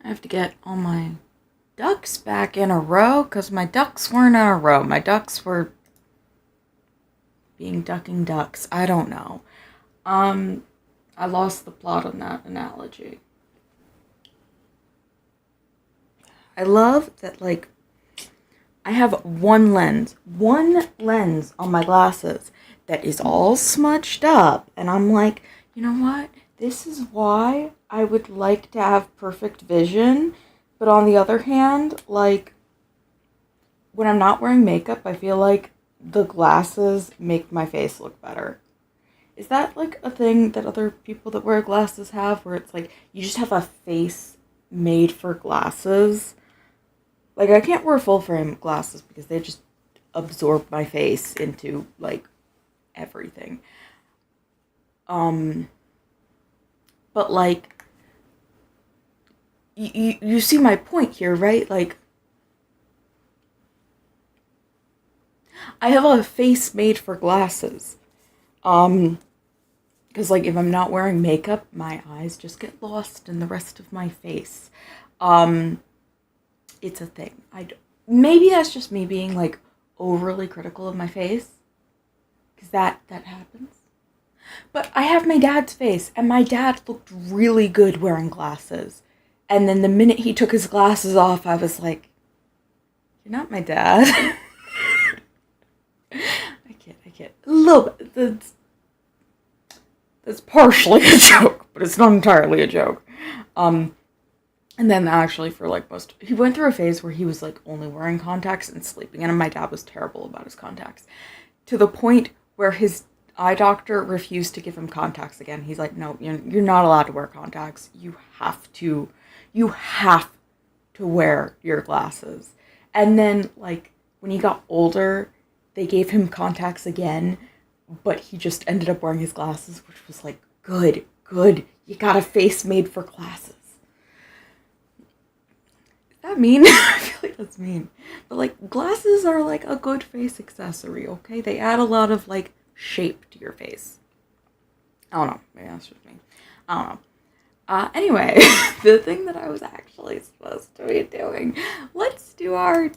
I have to get all my ducks back in a row, because my ducks weren't in a row. My ducks were being ducking ducks. I don't know. I lost the plot on that analogy. I love that, like, I have one lens on my glasses that is all smudged up, and I'm like, you know what? This is why I would like to have perfect vision, but on the other hand, like, when I'm not wearing makeup, I feel like the glasses make my face look better. Is that, like, a thing that other people that wear glasses have, where it's like, you just have a face made for glasses? Like, I can't wear full frame glasses because they just absorb my face into, like, everything. But, like, you see my point here, right? Like, I have a face made for glasses. Because, like, if I'm not wearing makeup, my eyes just get lost in the rest of my face. It's a thing. Maybe that's just me being, like, overly critical of my face. Because that happens. But I have my dad's face, and my dad looked really good wearing glasses. And then the minute he took his glasses off, I was like, you're not my dad. I kid. A little bit. That's partially a joke, but it's not entirely a joke. And then actually for, like, he went through a phase where he was, like, only wearing contacts and sleeping, and my dad was terrible about his contacts. To the point where his eye doctor refused to give him contacts again. He's like, no, you're not allowed to wear contacts. You have to wear your glasses. And then, like, when he got older, they gave him contacts again, but he just ended up wearing his glasses, which was like, good. You got a face made for glasses. Is that mean? I feel like that's mean. But, like, glasses are, like, a good face accessory, okay? They add a lot of, like, shape to your face. I don't know. Maybe that's just me. I don't know. Anyway, the thing that I was actually supposed to be doing, let's do our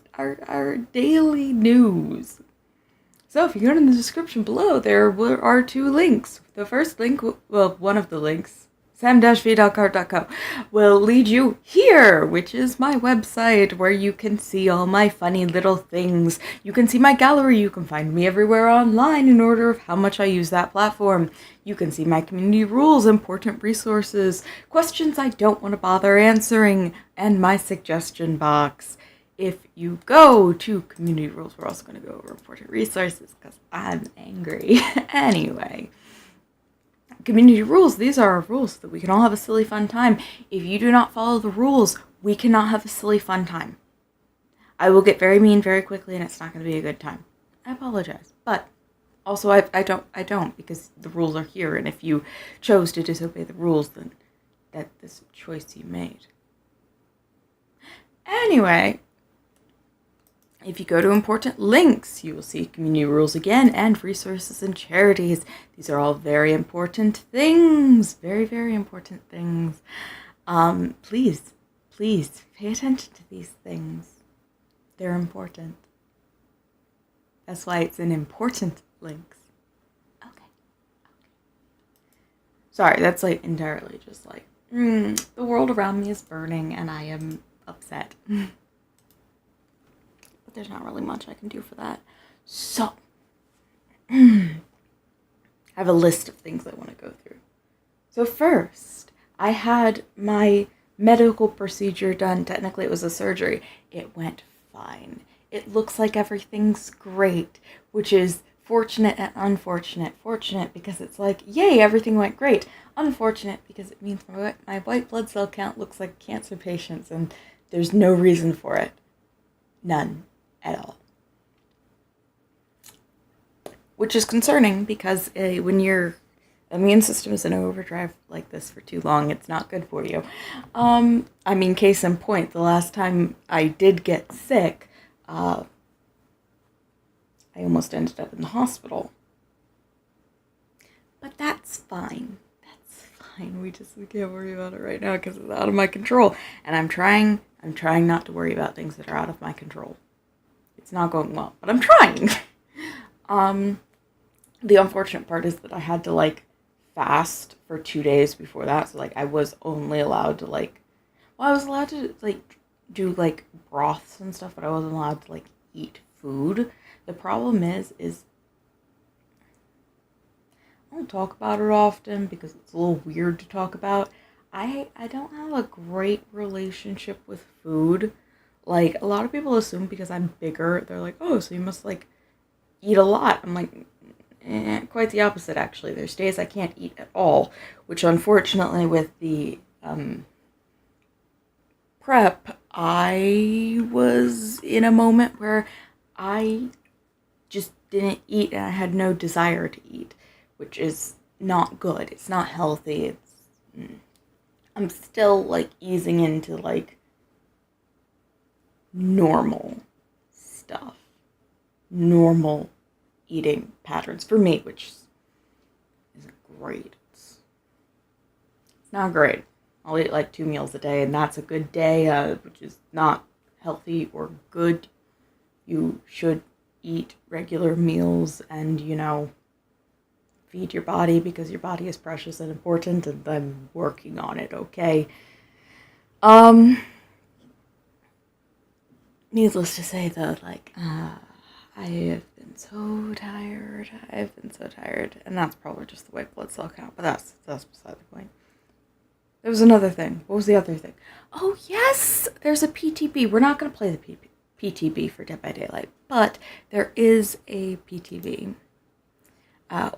daily news. So if you go in the description below, there are 2 links. The first link, well, one of the links, sam-v.cart.co, will lead you here, which is my website, where you can see all my funny little things. You can see my gallery. You can find me everywhere online in order of how much I use that platform. You can see my community rules, important resources, questions I don't want to bother answering, and my suggestion box. If you go to community rules, we're also going to go over important resources because I'm angry. Anyway. Community rules, these are our rules so that we can all have a silly fun time. If you do not follow the rules, we cannot have a silly fun time. I will get very mean very quickly and it's not going to be a good time. I apologize. But also I don't because the rules are here, and if you chose to disobey the rules, then that's a choice you made. Anyway, if you go to important links, you will see community rules again and resources and charities. These are all very important things. Very, very important things. Please pay attention to these things. They're important. That's why it's in important links. Okay. Sorry, that's, like, entirely just like, the world around me is burning and I am upset. But there's not really much I can do for that. So, I have a list of things I want to go through. So first, I had my medical procedure done. Technically, it was a surgery. It went fine. It looks like everything's great, which is fortunate and unfortunate. Fortunate because it's like, yay, everything went great. Unfortunate because it means my white blood cell count looks like cancer patients, and there's no reason for it. None. At all. Which is concerning because when your immune system is in overdrive like this for too long, it's not good for you. I mean, case in point, the last time I did get sick, I almost ended up in the hospital. But that's fine. That's fine. fine. We can't worry about it right now because it's out of my control. And I'm trying not to worry about things that are out of my control. It's not going well, but I'm trying. The unfortunate part is that I had to, like, fast for 2 days before that. So, like, I was only allowed to, like, I was allowed to, like, do, like, broths and stuff, but I wasn't allowed to, like, eat food. The problem is I don't talk about it often because it's a little weird to talk about. I don't have a great relationship with food. Like, a lot of people assume because I'm bigger, they're like, oh, so you must, like, eat a lot. I'm like, quite the opposite, actually. There's days I can't eat at all, which unfortunately with the prep, I was in a moment where I just didn't eat and I had no desire to eat, which is not good. It's not healthy. I'm still, like, easing into, like, normal stuff. Normal eating patterns for me, which isn't great. It's not great. I'll eat, like, 2 meals a day, and that's a good day, which is not healthy or good. You should eat regular meals and, you know, feed your body because your body is precious and important, and I'm working on it, okay? Needless to say, though, like, I have been so tired. And that's probably just the white blood cell count, but that's beside the point. There was another thing. What was the other thing? Oh, yes! There's a PTB. We're not going to play the PTB for Dead by Daylight, but there is a PTB.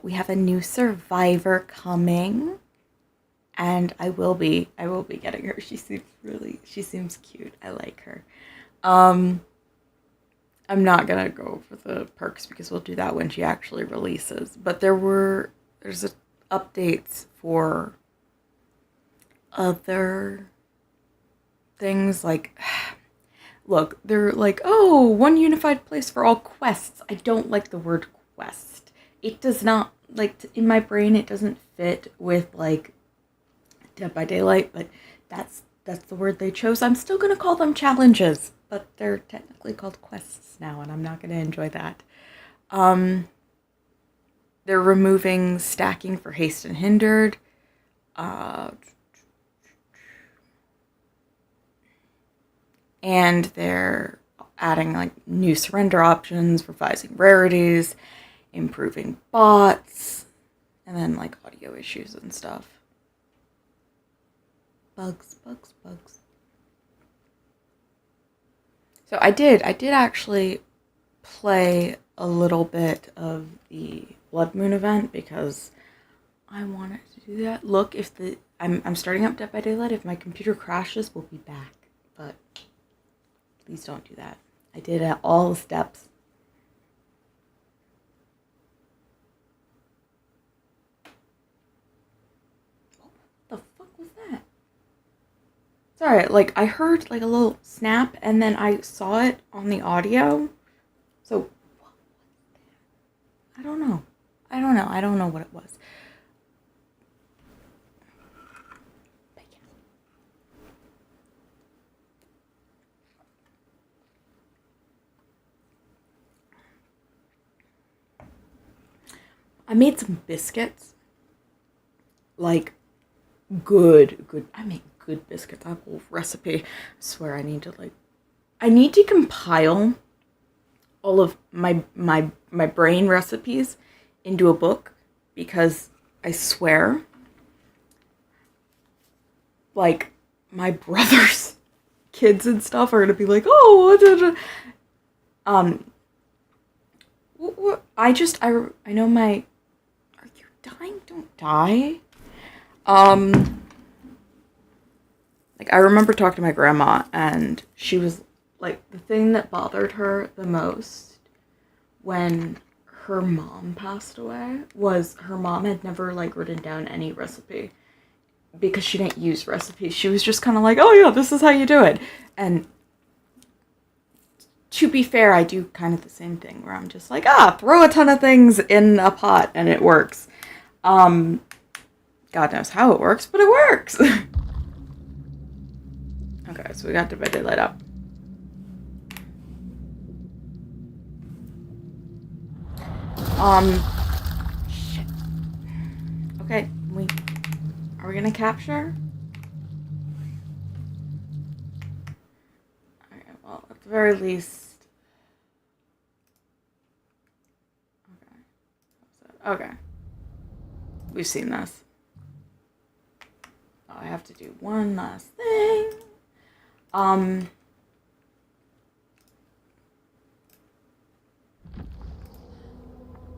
We have a new survivor coming, and I will be getting her. She seems cute. I like her. I'm not gonna go for the perks because we'll do that when she actually releases. But there's updates for other things, like, look, they're like, oh, one unified place for all quests. I don't like the word quest. It does not, like, in my brain, it doesn't fit with, like, Dead by Daylight, but that's the word they chose. I'm still gonna call them challenges, but they're technically called quests now, and I'm not gonna enjoy that. They're removing stacking for haste and hindered. And they're adding, like, new surrender options, revising rarities, improving bots, and then, like, audio issues and stuff. Bugs. So I did actually play a little bit of the Blood Moon event because I wanted to do that. Look, if I'm starting up Dead by Daylight. If my computer crashes, we'll be back. But please don't do that. I did all the steps. What the fuck was that? Sorry, like, I heard, like, a little snap, and then I saw it on the audio. So, I don't know. I don't know what it was. But yeah. I made some biscuits. Like, good. I make good biscuits. I have a whole recipe. I swear I need to compile all of my brain recipes into a book, because I swear, like, my brother's kids and stuff are gonna be like, oh, I know my, are you dying? Don't die. Like, I remember talking to my grandma, and she was like, the thing that bothered her the most when her mom passed away was her mom had never, like, written down any recipe because she didn't use recipes. She was just kind of like, oh yeah, this is how you do it. And to be fair, I do kind of the same thing where I'm just like, throw a ton of things in a pot and it works. God knows how it works, but it works! Okay, so we got Dead by Daylight up. Shit. Okay, are we gonna capture? Okay, well, at the very least... Okay. We've seen this. Oh, I have to do one last thing.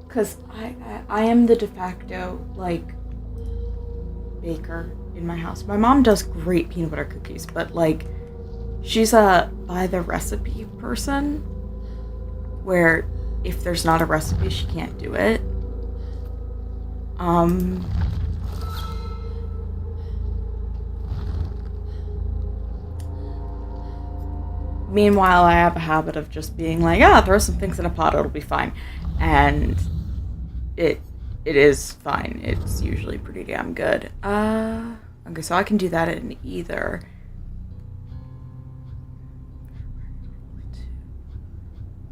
Because I am the de facto, like, baker in my house. My mom does great peanut butter cookies, but, like, she's a by the recipe person, where if there's not a recipe, she can't do it. Meanwhile, I have a habit of just being like, throw some things in a pot, it'll be fine. And it is fine. It's usually pretty damn good. Okay, so I can do that in either.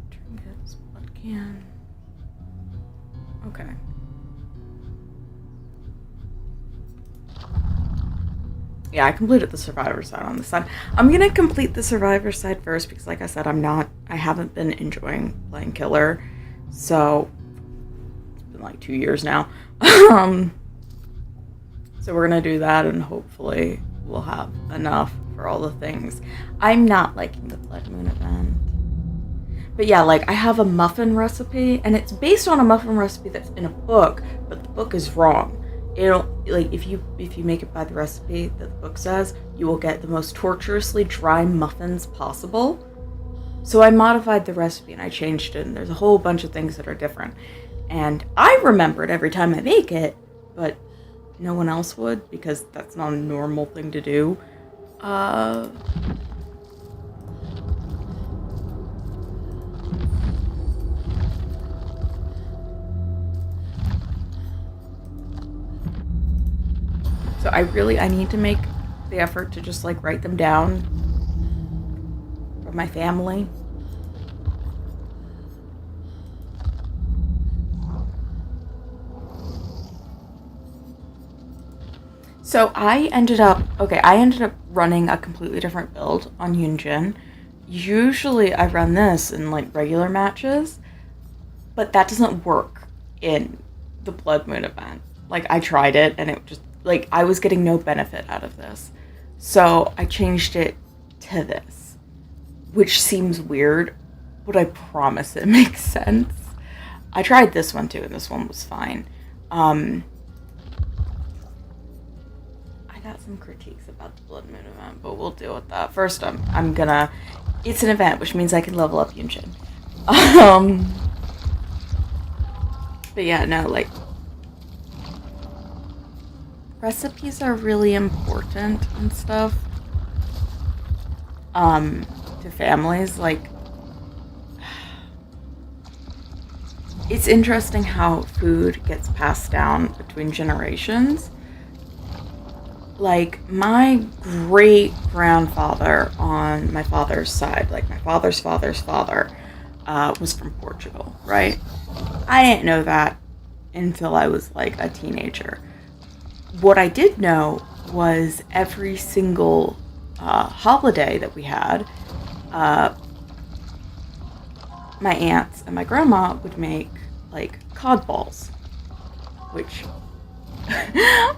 Trinkets, blood can. Okay. Yeah, I completed the survivor side on this side. I'm gonna complete the survivor side first because, like I said, I haven't been enjoying playing killer. So, it's been like 2 years now. So we're gonna do that and hopefully we'll have enough for all the things. I'm not liking the Blood Moon event. But yeah, like, I have a muffin recipe and it's based on a muffin recipe that's in a book, but the book is wrong. It'll, like, if you make it by the recipe that the book says, you will get the most torturously dry muffins possible. So I modified the recipe and I changed it, and there's a whole bunch of things that are different. And I remember it every time I make it, but no one else would, because that's not a normal thing to do. So I need to make the effort to just, like, write them down for my family. So I ended up running a completely different build on Yunjin. Usually I run this in, like, regular matches, but that doesn't work in the Blood Moon event. Like, I tried it and it just, like, I was getting no benefit out of this. So I changed it to this, which seems weird, but I promise it makes sense. I tried this one too, and this one was fine. I got some critiques about the Blood Moon event, but we'll deal with that. First, I'm gonna... It's an event, which means I can level up Yunjin. But yeah, no, like... recipes are really important and stuff. To families, like... It's interesting how food gets passed down between generations. Like, my great-grandfather on my father's side, like my father's father's father, was from Portugal, right? I didn't know that until I was, like, a teenager. What I did know was every single holiday that we had, my aunts and my grandma would make, like, cod balls, which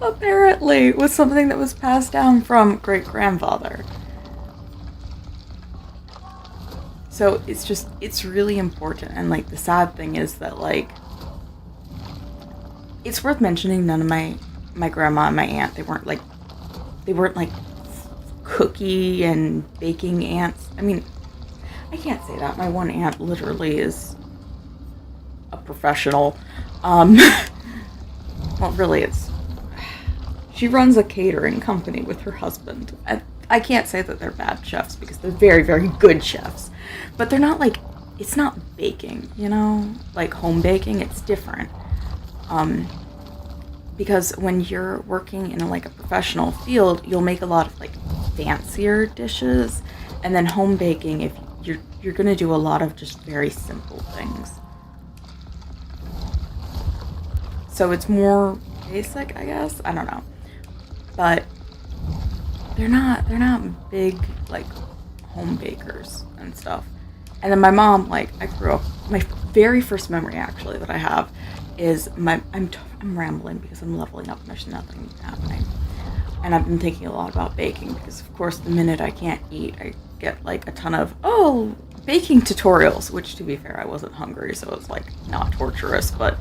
apparently was something that was passed down from great-grandfather. So it's really important. And, like, the sad thing is that, like, it's worth mentioning none of my grandma and my aunt, they weren't like cookie and baking aunts. I mean, I can't say that. My one aunt literally is a professional. Well, really, she runs a catering company with her husband. I can't say that they're bad chefs because they're very, very good chefs. But they're not, like, it's not baking, you know? Like home baking, it's different. because when you're working in like a professional field, you'll make a lot of like fancier dishes, and then home baking, if you're gonna do a lot of just very simple things. So it's more basic, I guess. I don't know, but they're not big like home bakers and stuff. And then my mom, like, I grew up. My very first memory, actually, that I have is I'm rambling because I'm leveling up and there's nothing happening. And I've been thinking a lot about baking because, of course, the minute I can't eat, I get like a ton of baking tutorials. Which, to be fair, I wasn't hungry, so it was like not torturous, but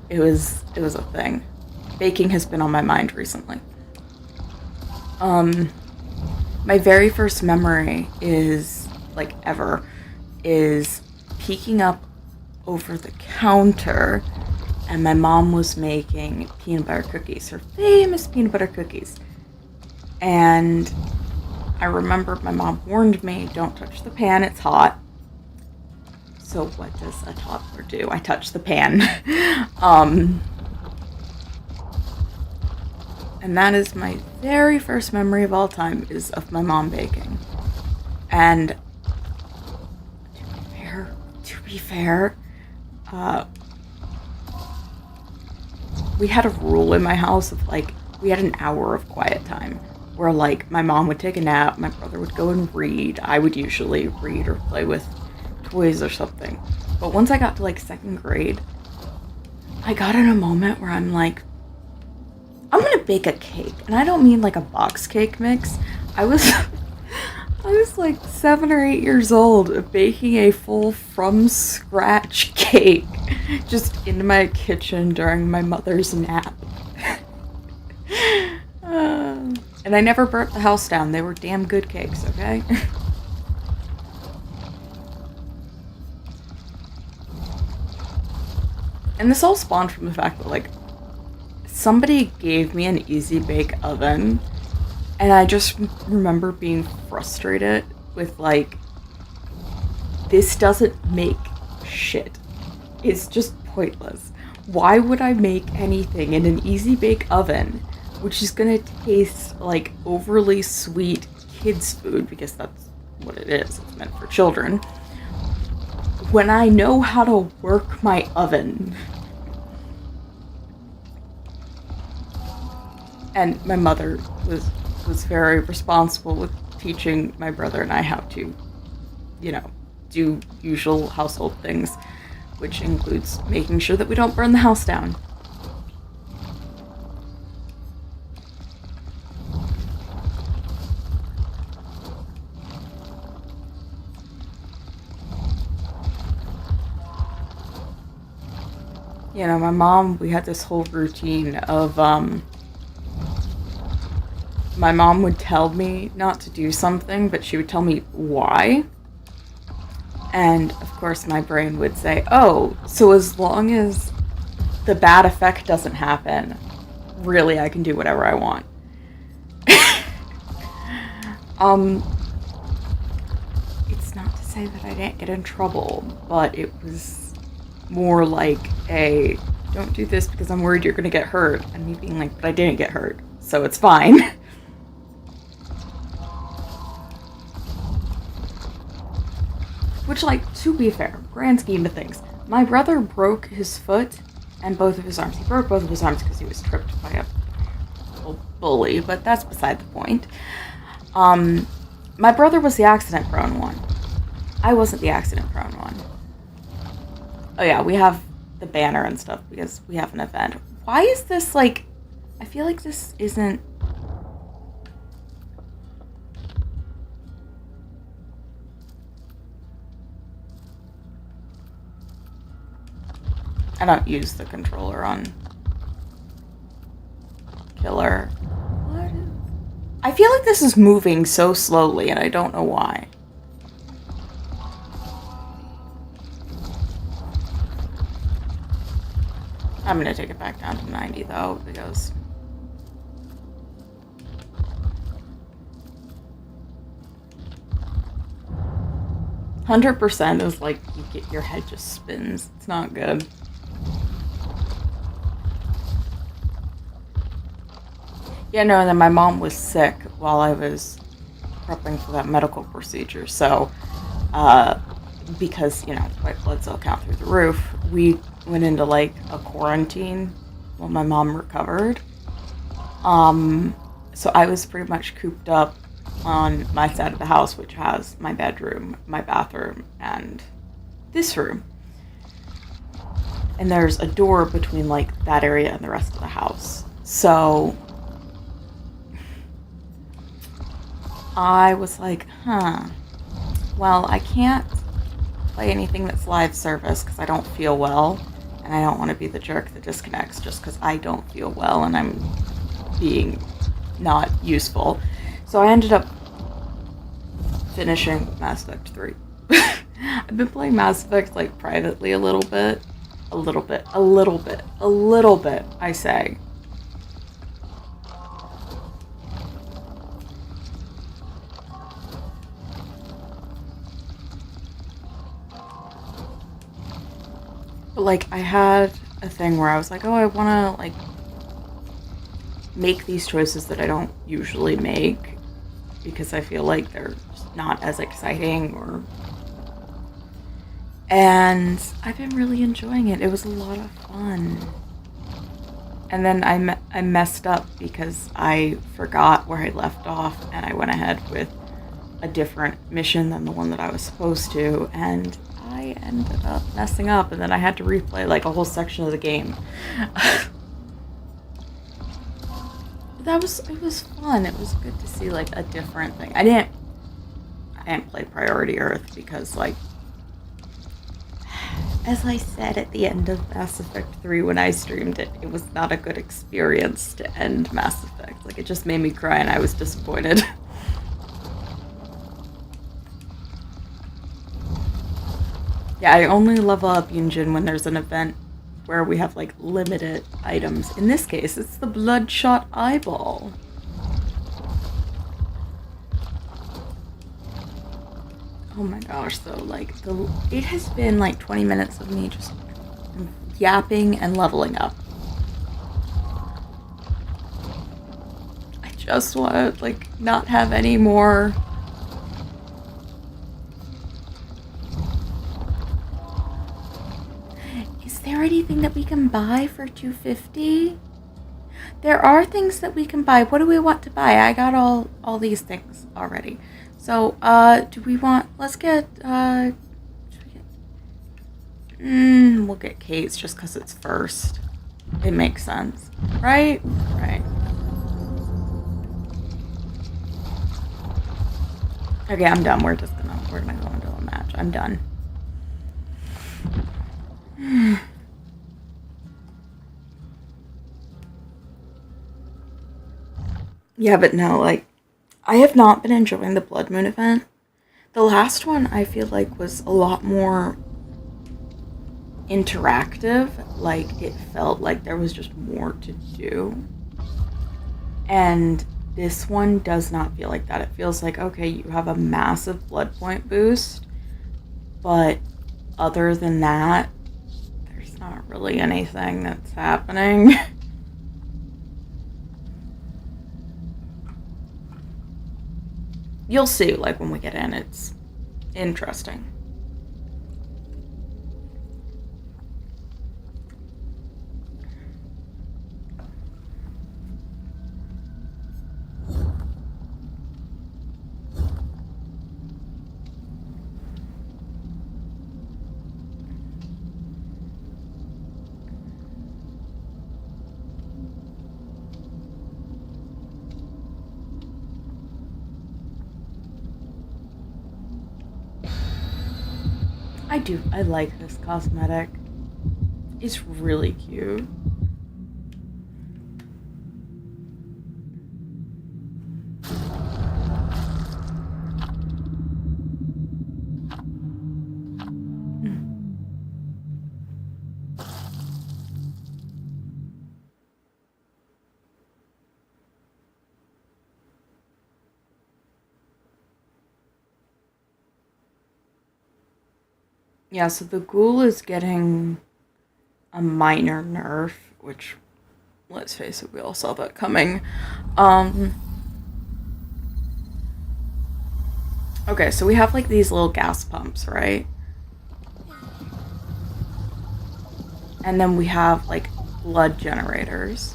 it was a thing. Baking has been on my mind recently. My very first memory is like ever is peeking up over the counter, and my mom was making peanut butter cookies, her famous peanut butter cookies. And I remember my mom warned me, don't touch the pan, it's hot. So what does a toddler do? I touch the pan. And that is my very first memory of all time, is of my mom baking. And to be fair, we had a rule in my house of like, we had an hour of quiet time where like my mom would take a nap, my brother would go and read, I would usually read or play with toys or something. But once I got to like second grade, I got in a moment where I'm like, I'm gonna bake a cake. And I don't mean like a box cake mix. I was like 7 or 8 years old baking a full from scratch cake just in my kitchen during my mother's nap. And I never burnt the house down. They were damn good cakes, okay? And this all spawned from the fact that like somebody gave me an easy bake oven, and I just remember being frustrated with like, this doesn't make shit. It's just pointless. Why would I make anything in an easy bake oven which is gonna taste like overly sweet kids food, because that's what it is, it's meant for children, when I know how to work my oven? And my mother was very responsible with teaching my brother and I how to, do usual household things, which includes making sure that we don't burn the house down. My mom, we had this whole routine of, my mom would tell me not to do something, but she would tell me why. And, of course, my brain would say, oh, so as long as the bad effect doesn't happen, really, I can do whatever I want. It's not to say that I didn't get in trouble, but it was more like a, don't do this because I'm worried you're gonna get hurt, and me being like, but I didn't get hurt, so it's fine. Which, like, to be fair, grand scheme of things, my brother broke his foot and both of his arms. He broke both of his arms because he was tripped by a little bully, but that's beside the point. My brother was the accident-prone one. I wasn't the accident-prone one. Oh yeah, we have the banner and stuff because we have an event. Why is this, like, I feel like this isn't... I don't use the controller on Killer. What? I feel like this is moving so slowly and I don't know why. I'm gonna take it back down to 90 though, because... %100% is like, your head just spins. It's not good. Yeah, no, and then my mom was sick while I was prepping for that medical procedure. So, because, white blood cell count through the roof, we went into like a quarantine while my mom recovered. So I was pretty much cooped up on my side of the house, which has my bedroom, my bathroom, and this room. And there's a door between like that area and the rest of the house. So I was like, well, I can't play anything that's live service because I don't feel well, and I don't want to be the jerk that disconnects just because I don't feel well and I'm being not useful. So I ended up finishing Mass Effect 3. I've been playing Mass Effect like privately a little bit, I say. But like I had a thing where I was like, oh, I want to like make these choices that I don't usually make because I feel like they're just not as exciting or. And I've been really enjoying it. It was a lot of fun. And then I messed up because I forgot where I left off and I went ahead with a different mission than the one that I was supposed to, and I ended up messing up, and then I had to replay like a whole section of the game. It was fun. It was good to see like a different thing. I didn't play Priority Earth because like, as I said at the end of Mass Effect 3 when I streamed it, it was not a good experience to end Mass Effect. Like, it just made me cry and I was disappointed. Yeah, I only level up Yunjin when there's an event where we have like limited items. In this case, it's the Bloodshot Eyeball. Oh my gosh, though, like, it has been like 20 minutes of me just yapping and leveling up. I just want to, like, not have any more. Is there anything that we can buy for $250? There are things that we can buy. What do we want to buy? I got all these things already. So, do we want, let's get, we'll get Kate's just because it's first. It makes sense, right? Right. Okay, I'm done. We're gonna go into a match. I'm done. Yeah, but no, like, I have not been enjoying the Blood Moon event. The last one I feel like was a lot more interactive. Like, it felt like there was just more to do. And this one does not feel like that. It feels like, okay, you have a massive blood point boost, but other than that, there's not really anything that's happening. You'll see, like, when we get in, it's interesting. I do. I like this cosmetic. It's really cute. Yeah, so the ghoul is getting a minor nerf, which let's face it, we all saw that coming. Okay, so we have like these little gas pumps, right? And then we have like blood generators.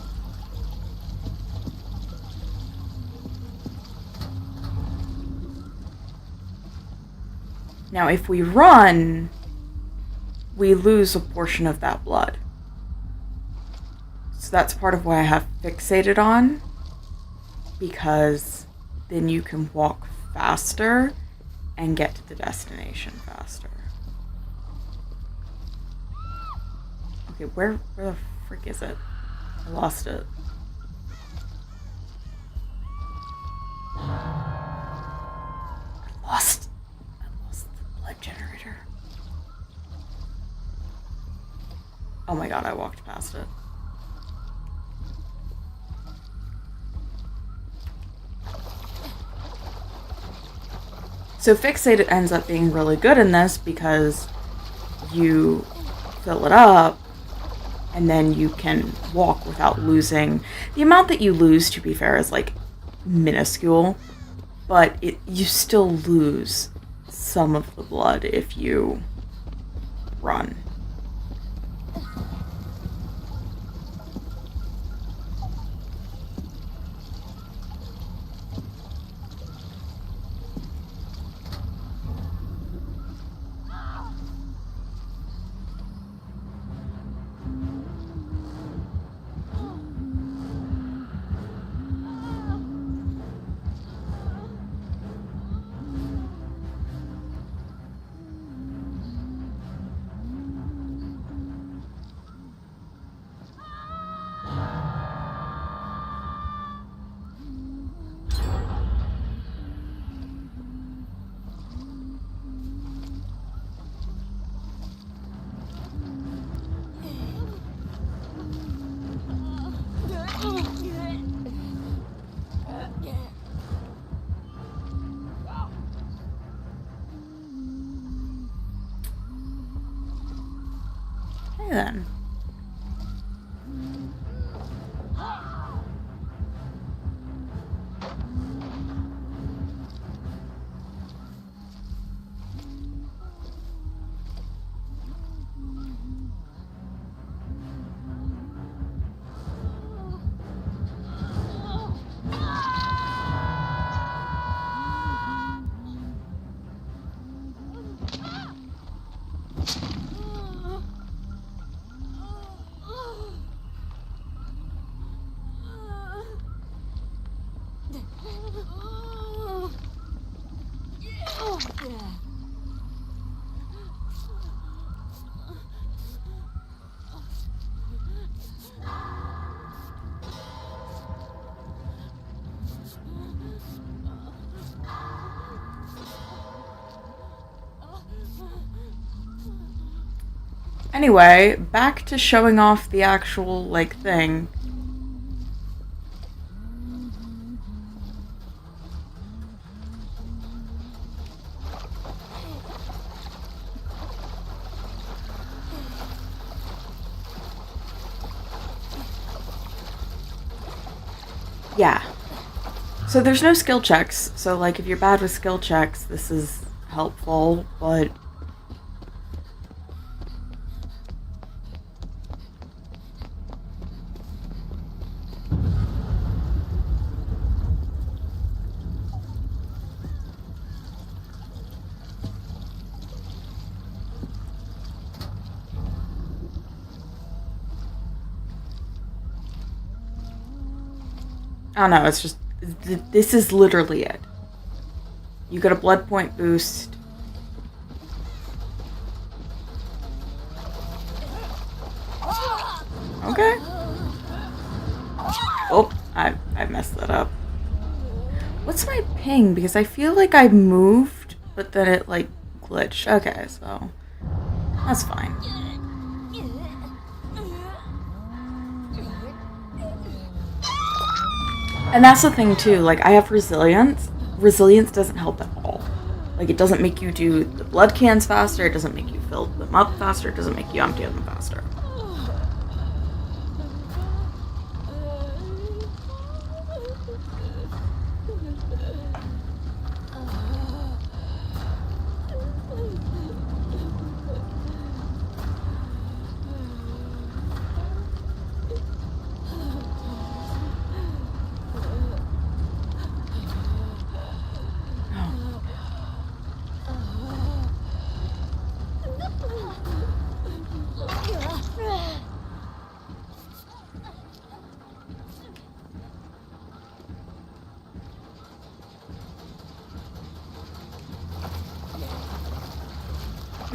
Now, if we run, we lose a portion of that blood. So that's part of why I have fixated on, because then you can walk faster and get to the destination faster. Okay, where the frick is it? I lost it. I lost the blood generator. Oh my god, I walked past it. So fixated ends up being really good in this because you fill it up and then you can walk without losing. The amount that you lose, to be fair, is like minuscule, but you still lose some of the blood if you run. Then. Anyway, back to showing off the actual, like, thing. Yeah. So there's no skill checks, so, like, if you're bad with skill checks, this is helpful, but... I don't know, it's just, this is literally it. You get a blood point boost. Okay. Oh, I messed that up. What's my ping? Because I feel like I moved, but then it, like, glitched. Okay, so that's fine. And that's the thing too, like, I have resilience. Resilience doesn't help at all. Like, it doesn't make you do the blood cans faster, it doesn't make you fill them up faster, it doesn't make you empty them faster.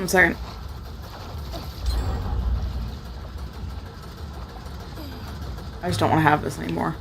One second. I just don't want to have this anymore.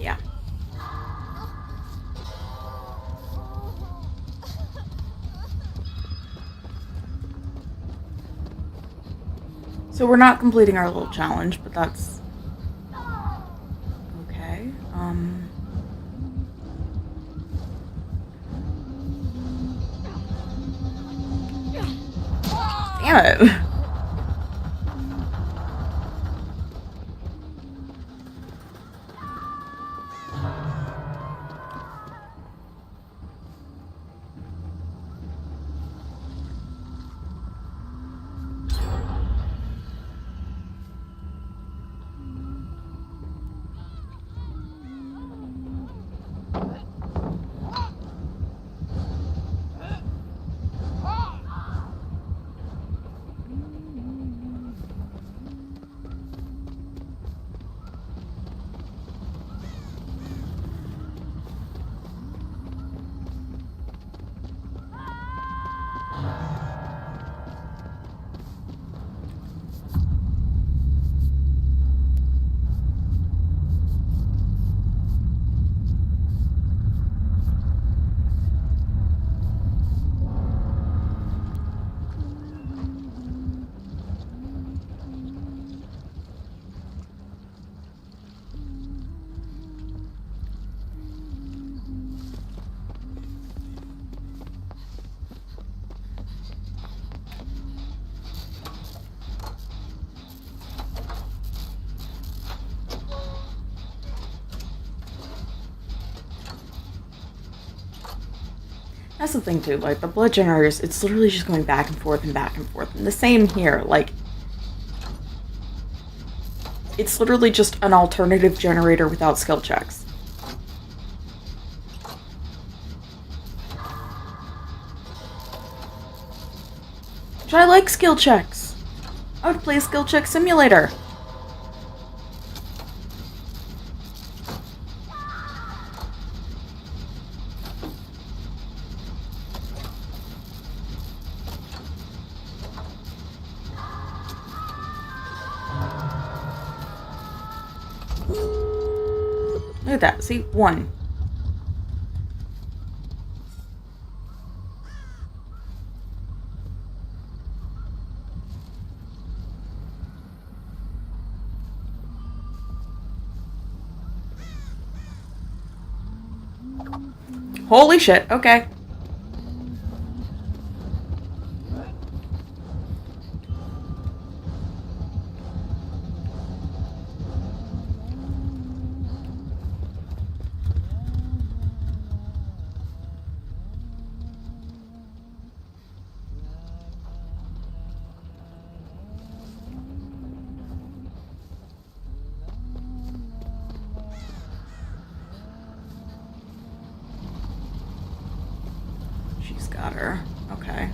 Yeah. So we're not completing our little challenge, but that's okay. Damn it. That's the thing too, like the blood generators, it's literally just going back and forth and back and forth. And the same here, like it's literally just an alternative generator without skill checks. Which I like skill checks. I would play a skill check simulator. Look at that. See? 1. Holy shit. Okay. She's got her. Okay.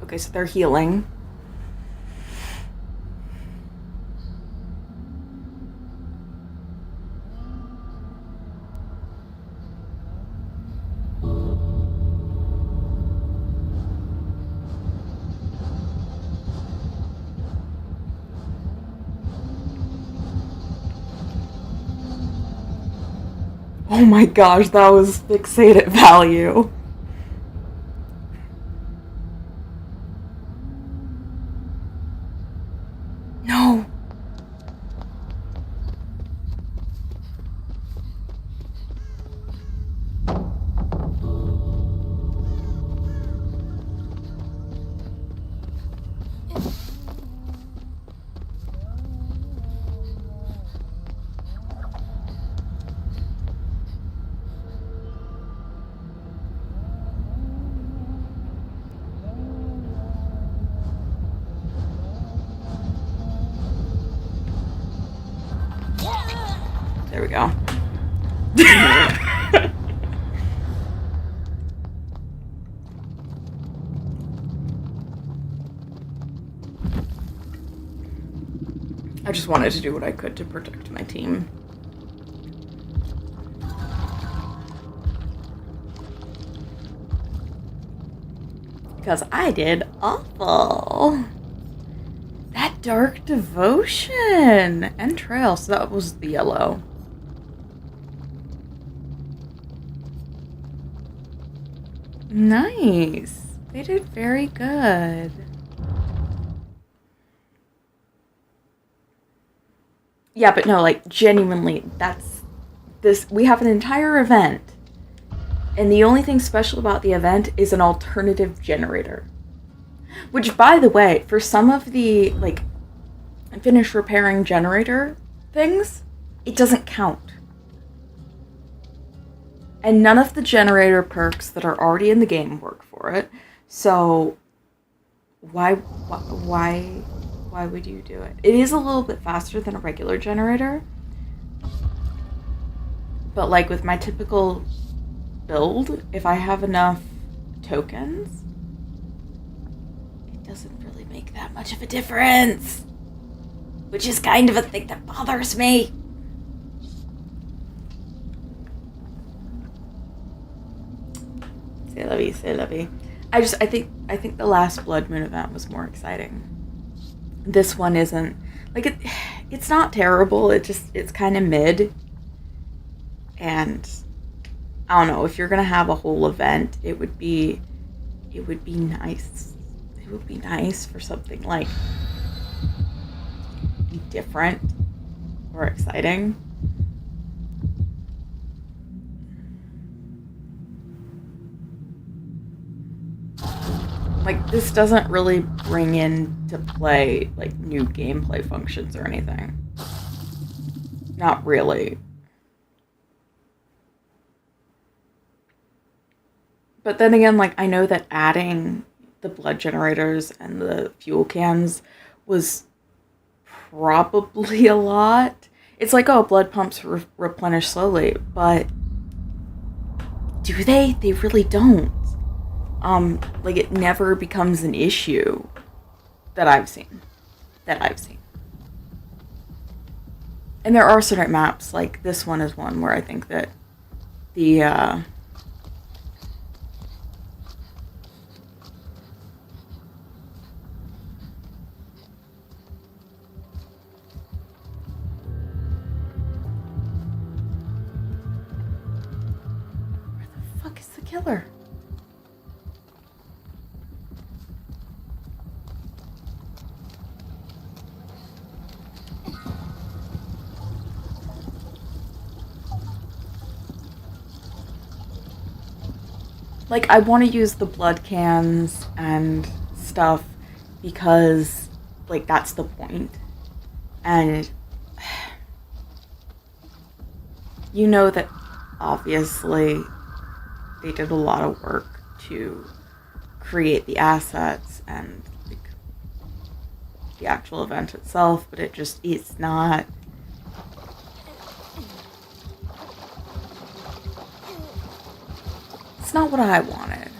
Okay, so they're healing. Oh my gosh, that was fixated value. No. There we go. I just wanted to do what I could to protect my team. Because I did awful. That dark devotion and trail. So that was the yellow. Nice. They did very good. Yeah, but no, like, genuinely, that's this. We have an entire event, and the only thing special about the event is an alternative generator. Which, by the way, for some of the, like, finish repairing generator things, it doesn't count. And none of the generator perks that are already in the game work for it. So, why would you do it? It is a little bit faster than a regular generator. But like with my typical build, if I have enough tokens, it doesn't really make that much of a difference. Which is kind of a thing that bothers me. C'est la vie. I think the last Blood Moon event was more exciting. This one isn't. Like, it's not terrible, it's kind of mid. And I don't know, if you're gonna have a whole event, it would be nice. It would be nice for something like different or exciting. Like, this doesn't really bring into play, like, new gameplay functions or anything. Not really. But then again, like, I know that adding the blood generators and the fuel cans was probably a lot. It's like, oh, blood pumps replenish slowly, but do they? They really don't. Like, it never becomes an issue that I've seen. And there are certain maps, like this one is one where I think that the, where the fuck is the killer? Like, I want to use the blood cans and stuff because, like, that's the point. And you know that obviously they did a lot of work to create the assets and, like, the actual event itself, but it's not. It's not what I wanted.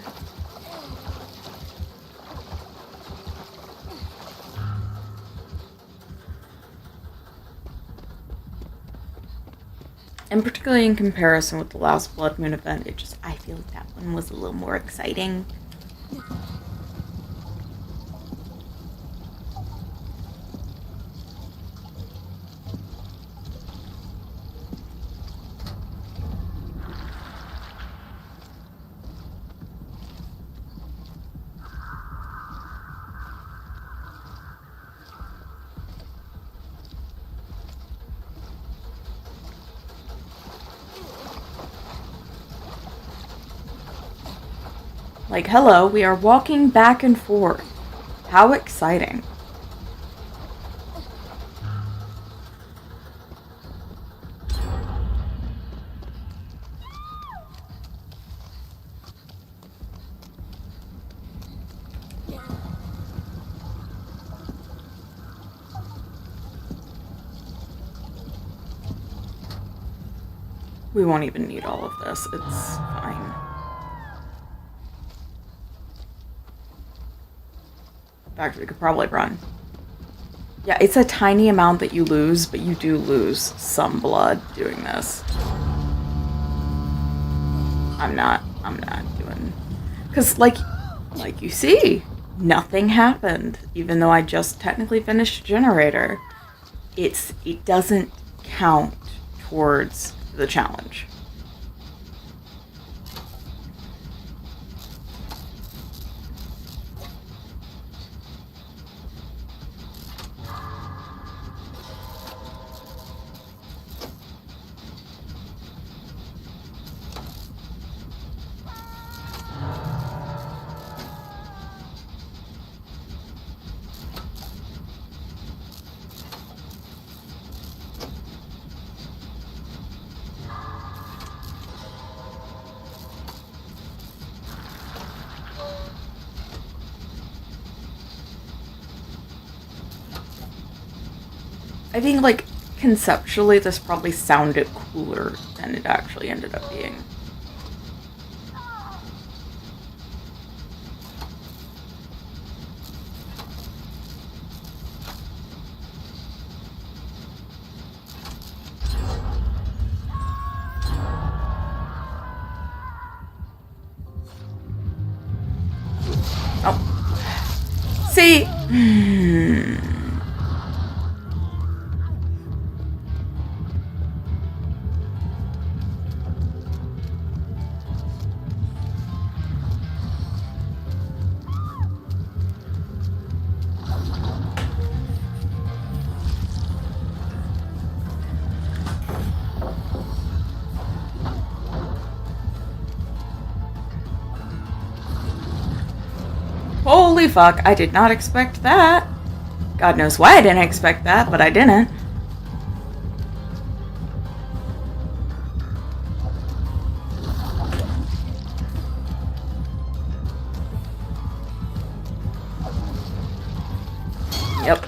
And particularly in comparison with the last Blood Moon event, I feel like that one was a little more exciting. Like, hello, we are walking back and forth. How exciting. We won't even need all of this. It's fine. In fact, we could probably run. Yeah, it's a tiny amount that you lose, but you do lose some blood doing this. I'm not doing... Because, like you see, nothing happened, even though I just technically finished a generator. It doesn't count towards the challenge. I think, like, conceptually, this probably sounded cooler than it actually ended up being. Oh. See? Holy fuck, I did not expect that. God knows why I didn't expect that, but I didn't. Yep.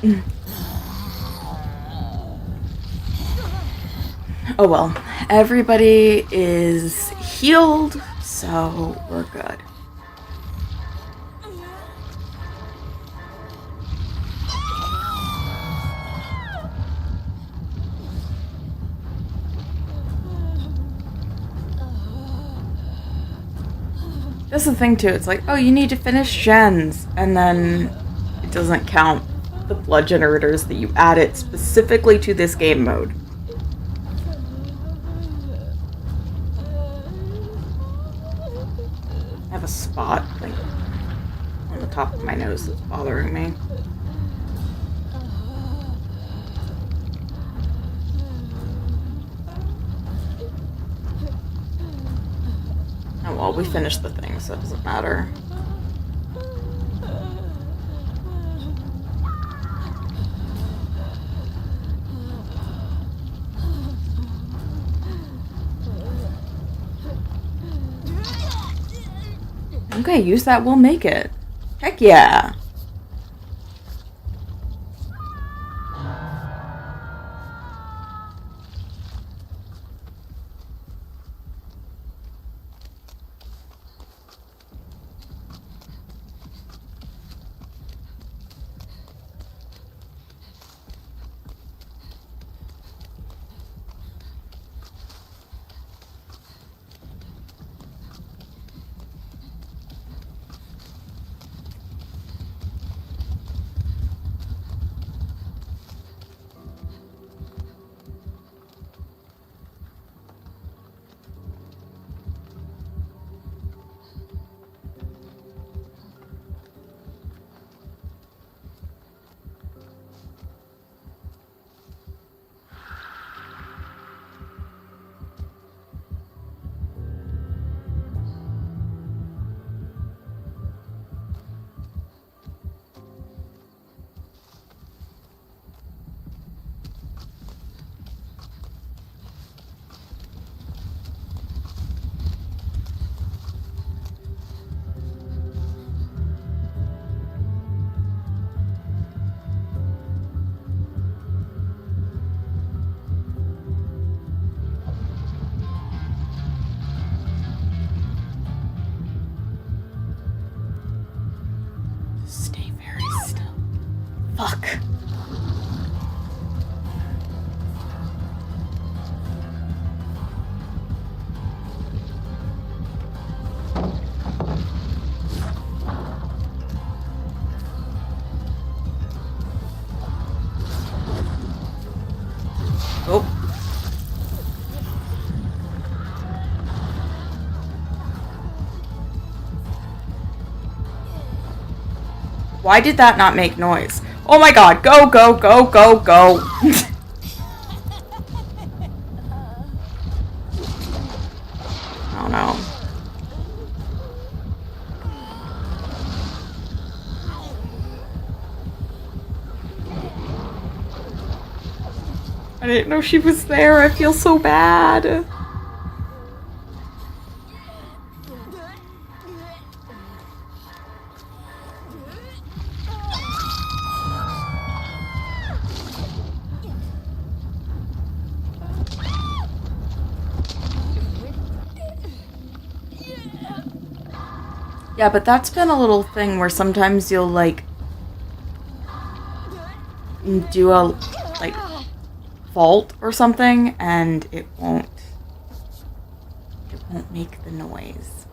Oh well, everybody is healed, so we're good. That's the thing too, it's like, oh, you need to finish gens, and then it doesn't count the blood generators that you added specifically to this game mode. I have a spot, like, on the top of my nose that's bothering me. Oh well, we finished the thing, so it doesn't matter. Okay, use that, we'll make it. Heck yeah! Oh. Why did that not make noise? Oh my god, go, go, go, go, go. Oh no. I didn't know she was there. I feel so bad. Yeah, but that's been a little thing where sometimes you'll, like, do a, like, fault or something, and it won't make the noise.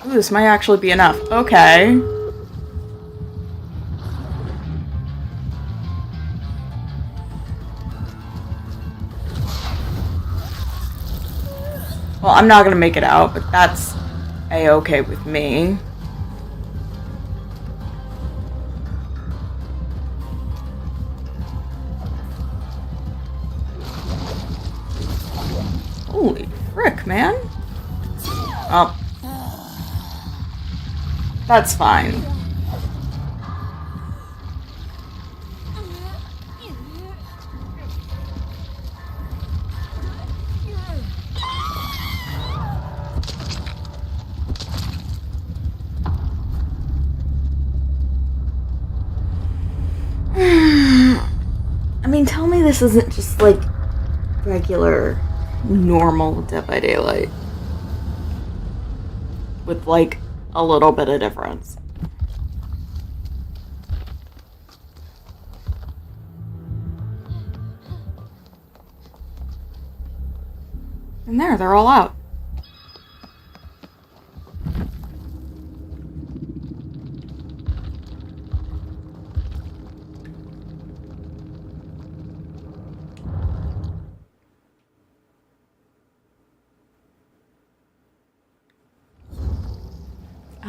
Ooh, this might actually be enough. Okay. Well, I'm not gonna make it out, but that's a-okay with me. Holy frick, man. Oh. That's fine. I mean, tell me this isn't just, like, regular, normal Dead by Daylight. With, like, a little bit of difference. And there, they're all out.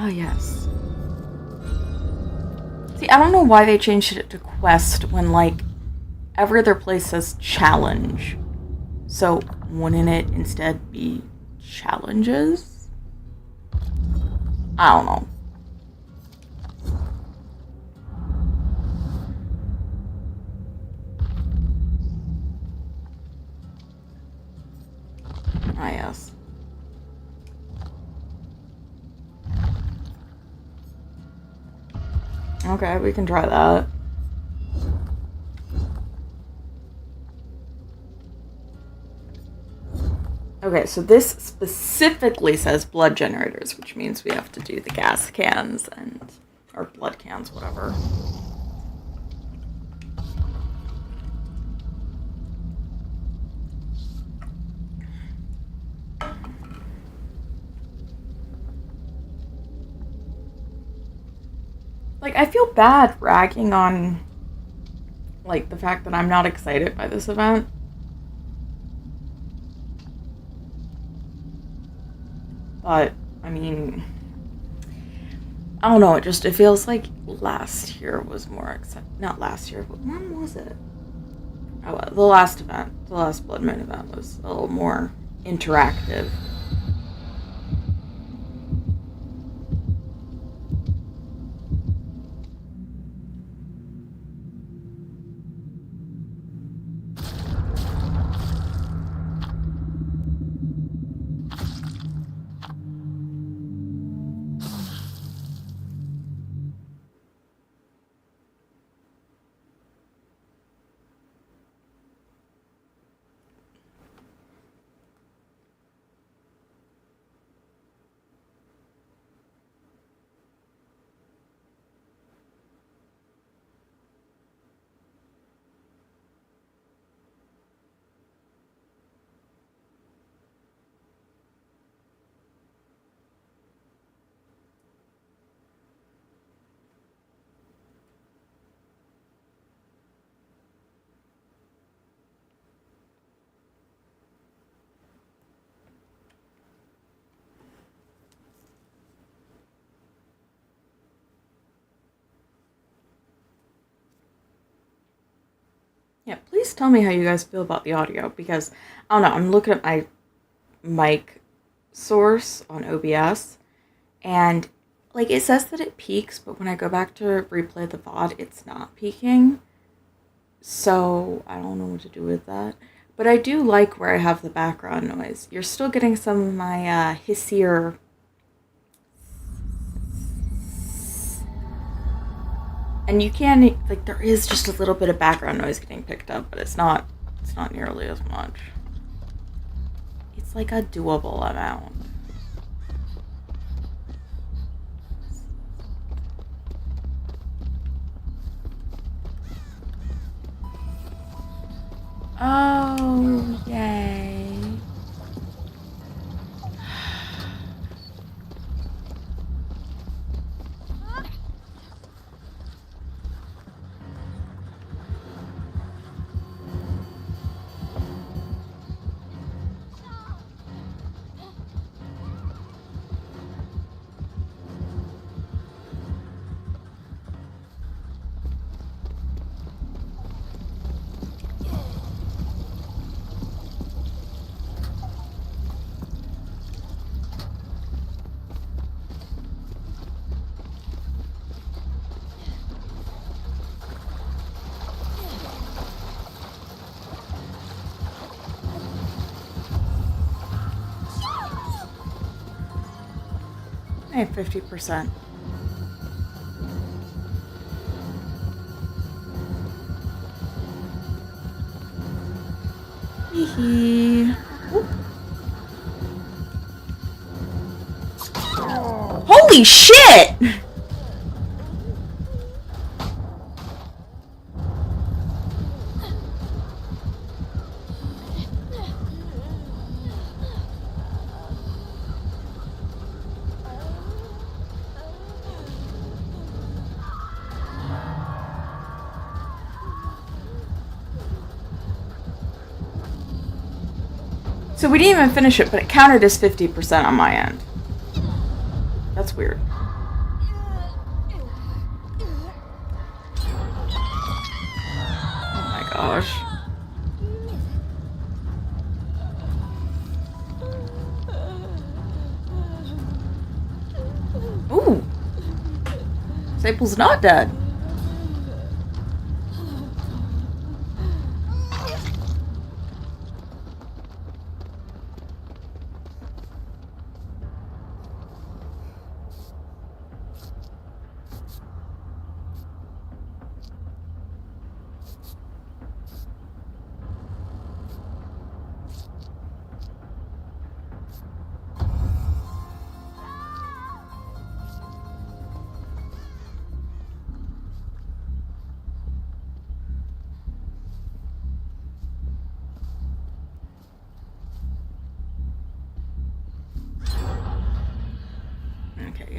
Ah, yes. See, I don't know why they changed it to quest when, like, every other place says challenge. So, wouldn't it instead be challenges? I don't know. Ah, yes. Okay, we can try that. Okay, so this specifically says blood generators, which means we have to do the gas cans and, or blood cans, whatever. Like, I feel bad ragging on, like, the fact that I'm not excited by this event. But, I mean, I don't know, it feels like last year was more exciting. Not last year, but when was it? Oh, the last event, the last Blood Moon event was a little more interactive. Yeah, please tell me how you guys feel about the audio, because, I don't know, I'm looking at my mic source on OBS, and, like, it says that it peaks, but when I go back to replay the VOD, it's not peaking. So, I don't know what to do with that. But I do like where I have the background noise. You're still getting some of my hissier... And you can, like, there is just a little bit of background noise getting picked up, but it's not nearly as much. It's like a doable amount. Oh, yay. I have 50%. Hee. Holy shit! So we didn't even finish it, but it counted as 50% on my end. That's weird. Oh my gosh. Ooh. Saple's not dead.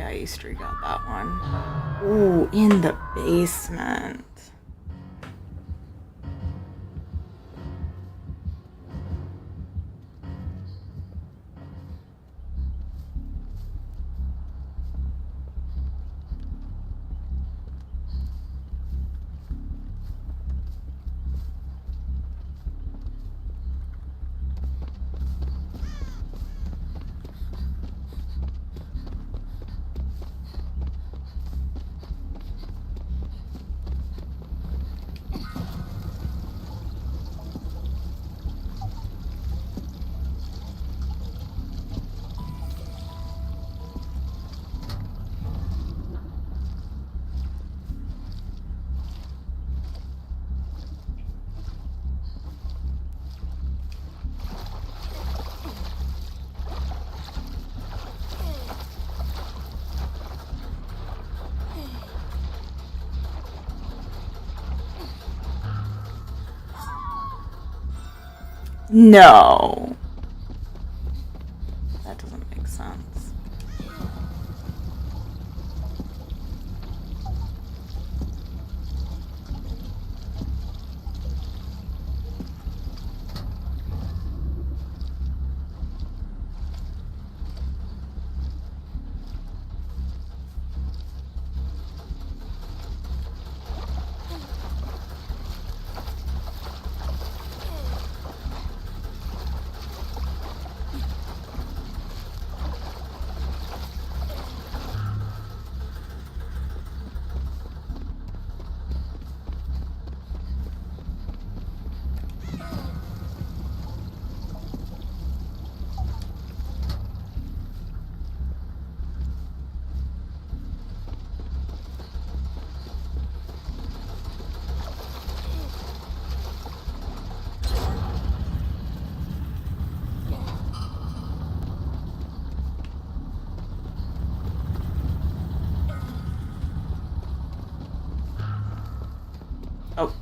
Yeah, Easter got that one. Ooh, in the basement. No. That doesn't make sense. Oh.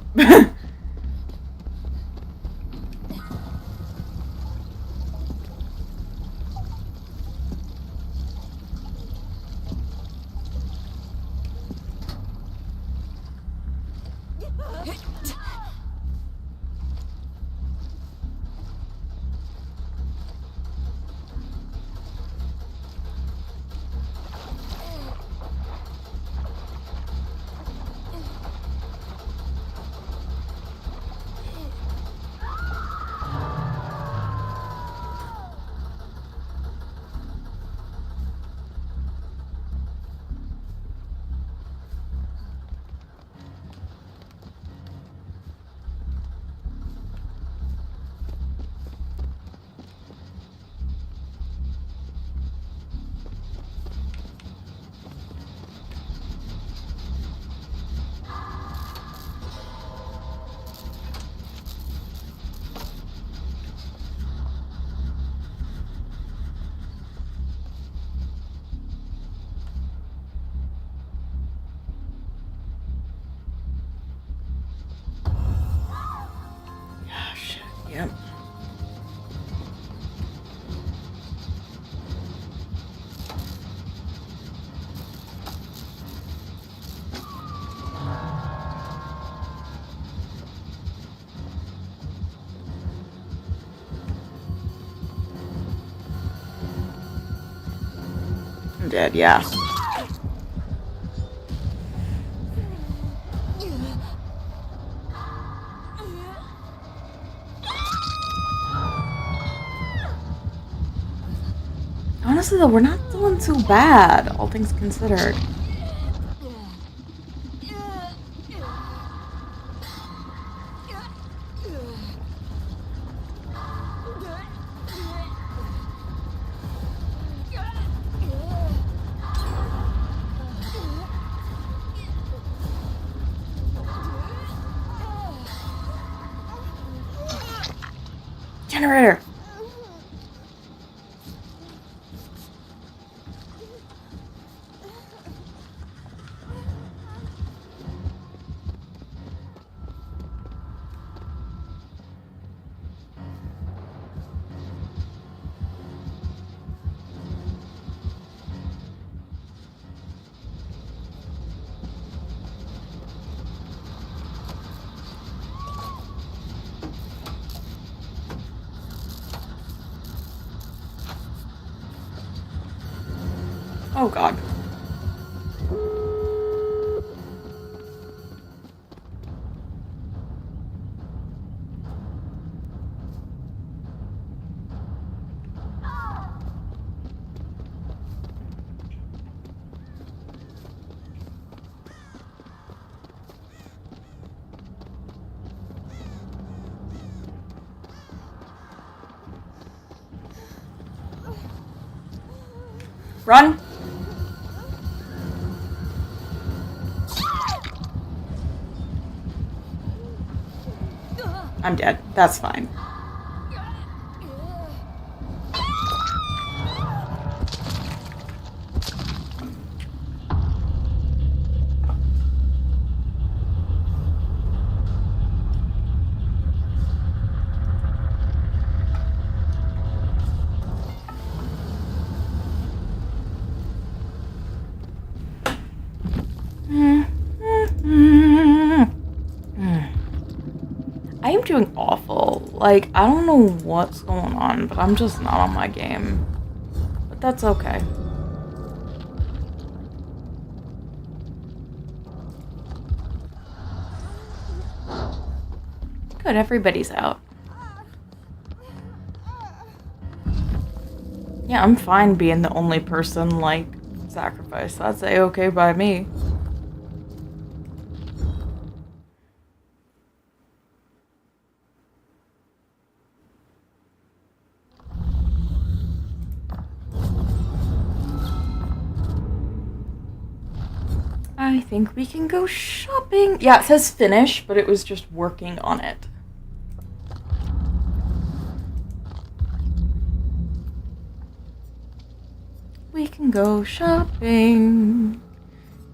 Shit, yep. I'm dead, yeah. Honestly, though, we're not doing too bad, all things considered. Generator! Oh god. Run! I'm dead. That's fine. I am doing awful. Like, I don't know what's going on, but I'm just not on my game. But that's okay. Good, everybody's out. Yeah, I'm fine being the only person, like, sacrificed. That's A-okay by me. I think we can go shopping. Yeah, it says finish, but it was just working on it. We can go shopping.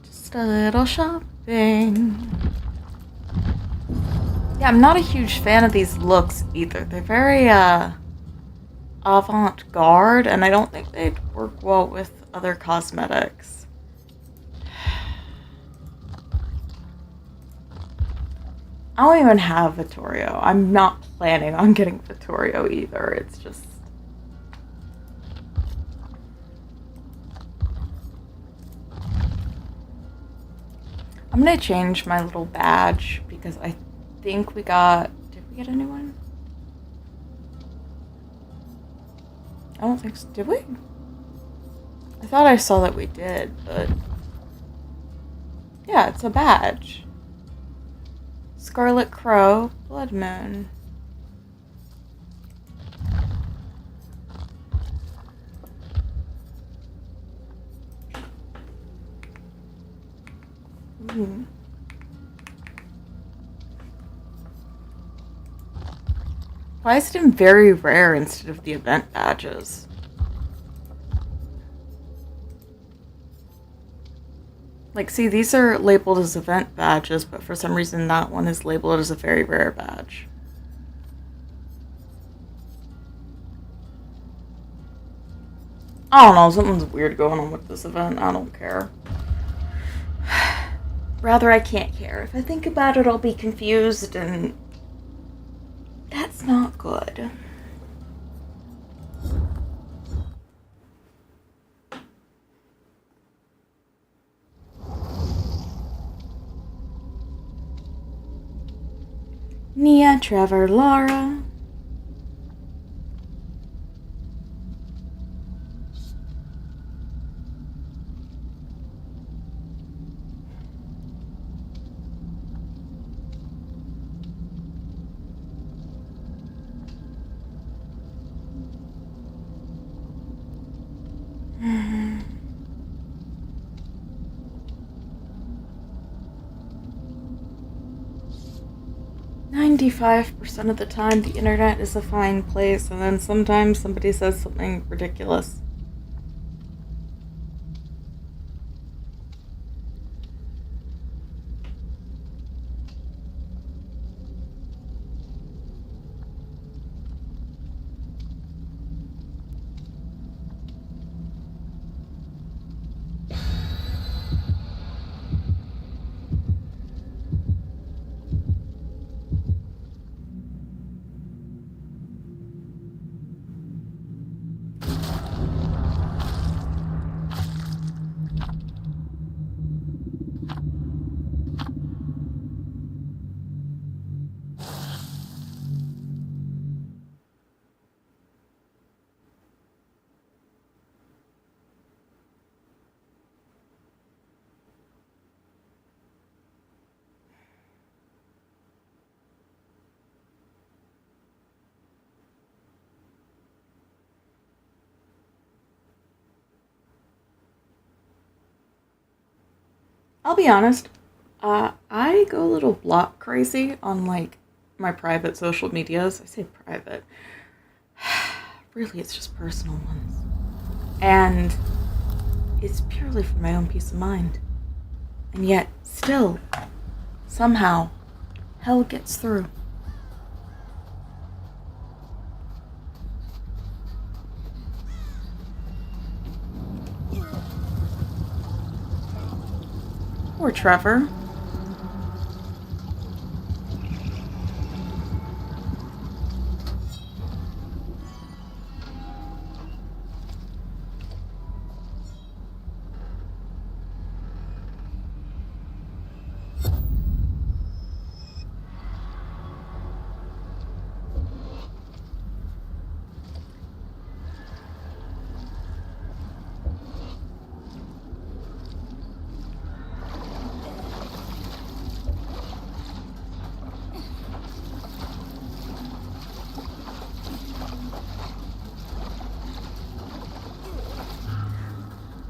Just a little shopping. Yeah, I'm not a huge fan of these looks either. They're very, avant-garde, and I don't think they'd work well with other cosmetics. I don't even have Vittorio. I'm not planning on getting Vittorio either. It's just... I'm gonna change my little badge because I think we got... Did we get a new one? I don't think so. Did we? I thought I saw that we did, but... Yeah, it's a badge. Scarlet Crow, Blood Moon. Ooh. Why is it in very rare instead of the event badges? Like, see, these are labeled as event badges, but for some reason that one is labeled as a very rare badge. I don't know, something's weird going on with this event. I don't care. Rather, I can't care. If I think about it, I'll be confused, and that's not good. Nia, Trevor, Laura. Mm-hmm. 95% of the time, the internet is a fine place, and then sometimes somebody says something ridiculous. I'll be honest. I go a little block crazy on like my private social medias. I say private. Really, it's just personal ones. And it's purely for my own peace of mind. And yet, still, somehow, hell gets through. Poor Trevor.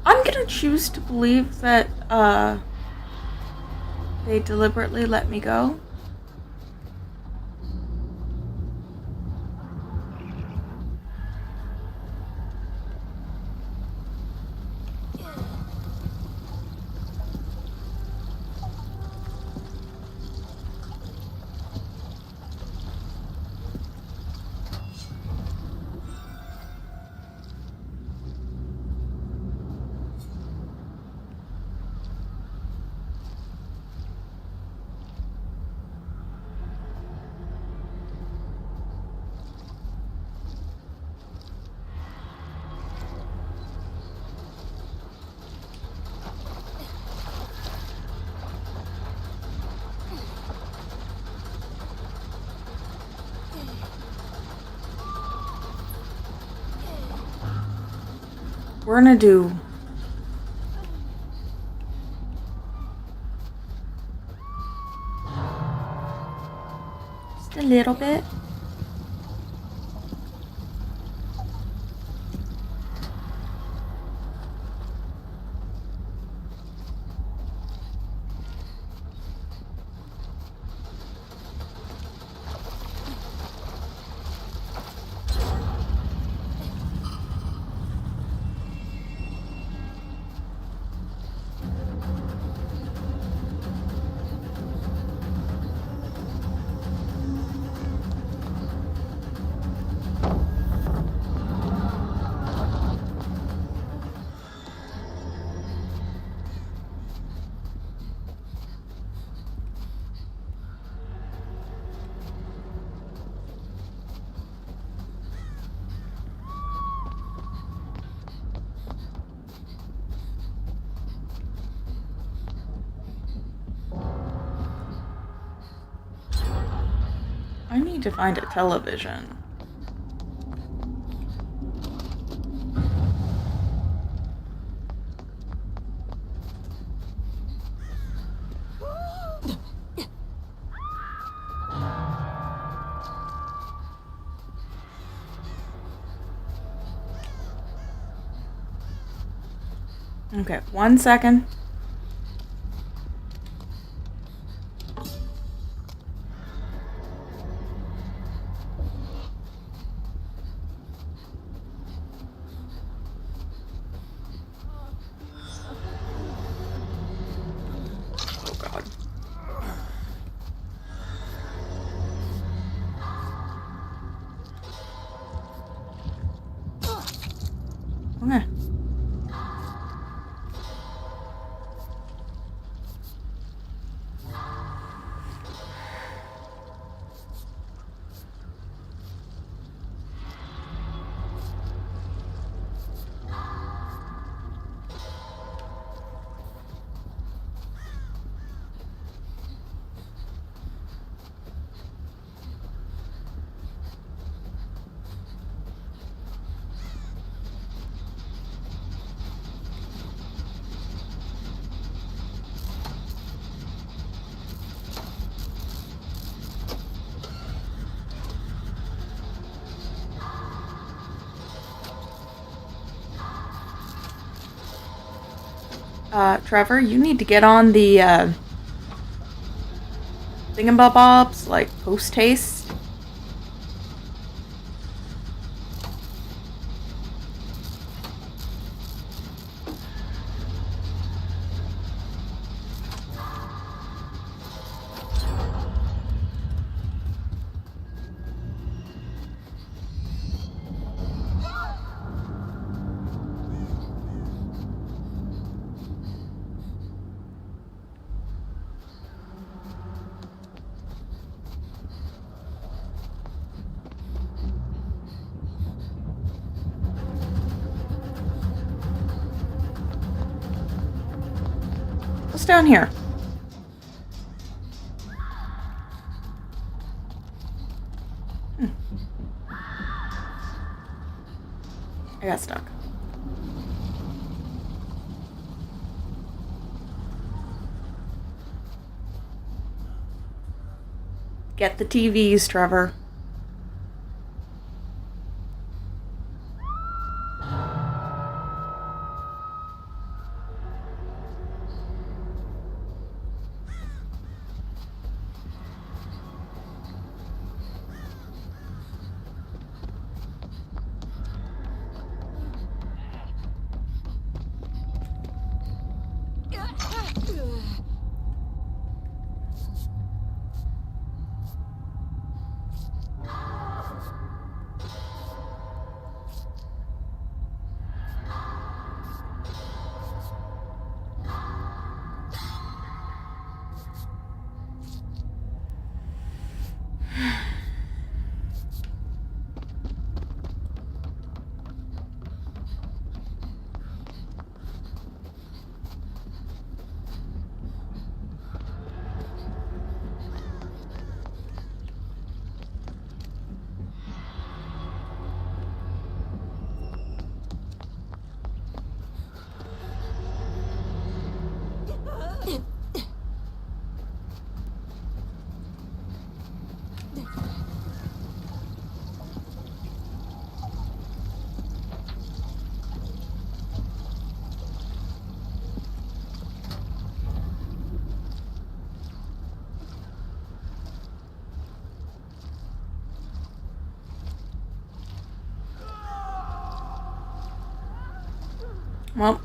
I'm gonna choose to believe that, they deliberately let me go. We're gonna do just a little bit. I need to find a television. Okay, 1 second. Oh God. Okay. Trevor, you need to get on the, thingamabobs, like, post-haste. What's down here? I got stuck. Get the TVs, Trevor. Well.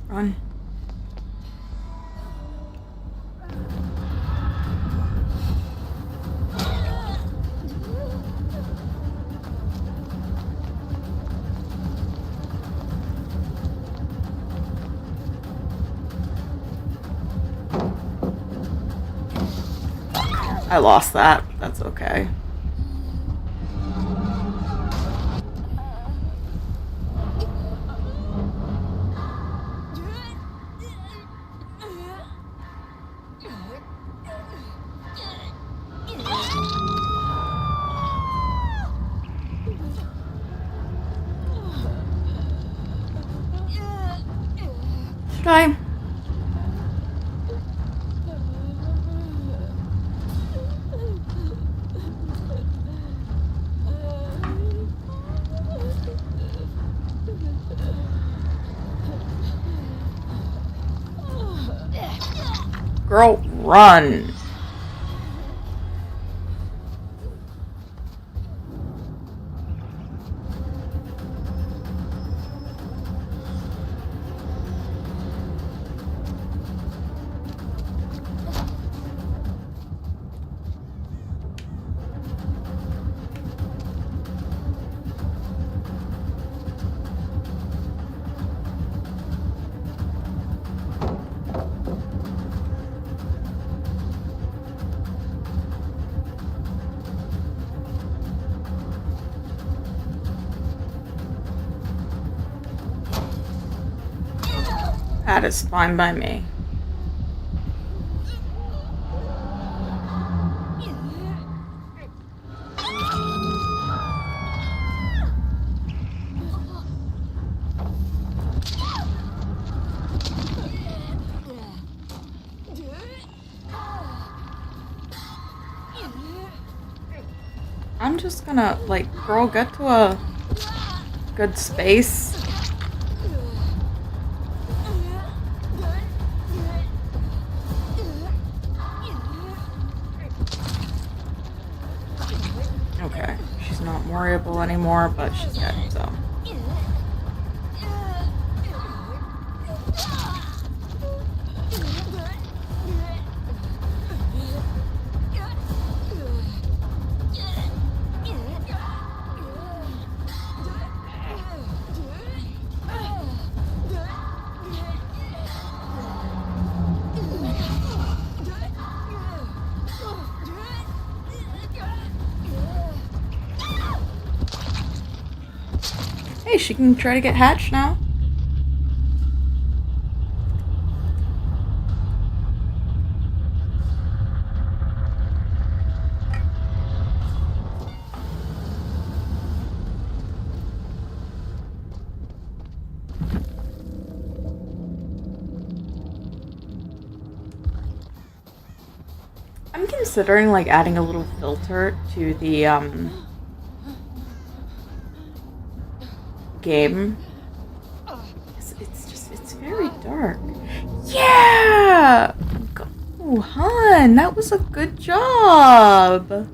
Run. I lost that. That's okay. Okay. Girl, run. That is fine by me. I'm just gonna, like, girl, get to a good space. Okay, she's not worryable anymore, but she's dead, so. Hey, she can try to get hatched now. I'm considering, like, adding a little filter to the, game. It's very dark. Yeah! Go, hun, that was a good job.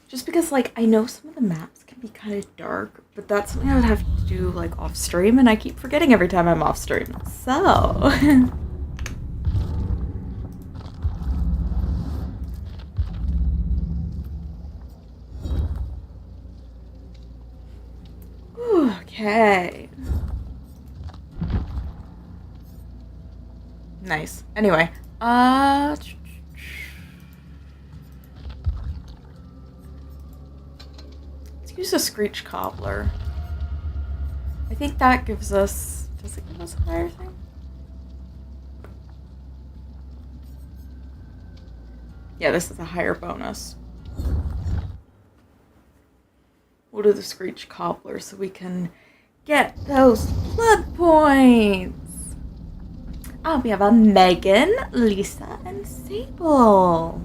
Just because, like, I know some of the maps can be kind of dark, but that's something I would have to do, like, off stream, and I keep forgetting every time I'm off stream. So... Okay. Nice. Anyway, let's use a screech cobbler. I think that gives us... Does it give us a higher thing? Yeah, this is a higher bonus. We'll do the screech cobbler so we can get those blood points. Oh, we have a Megan, Lisa, and Sable.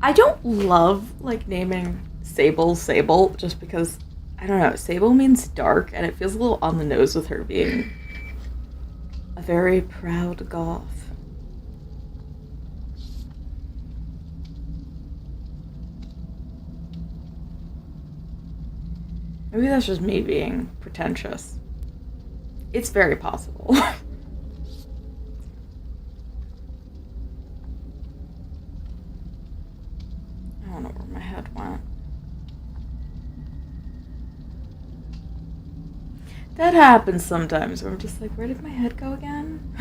I don't love, like, naming Sable just because, I don't know, Sable means dark, and it feels a little on the nose with her being a very proud goth. Maybe that's just me being pretentious. It's very possible. I don't know where my head went. That happens sometimes where I'm just like, where did my head go again?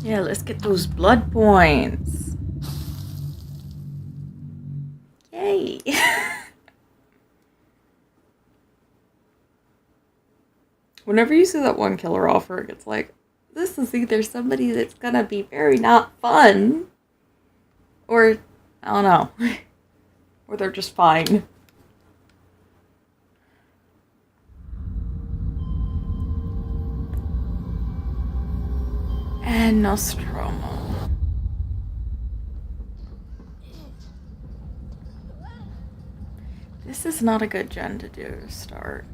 Yeah, let's get those blood points. Yay. Whenever you see that one killer offer, it's like, this is either somebody that's gonna be very not fun, or, I don't know, or they're just fine. And Nostromo. This is not a good gen to do to start.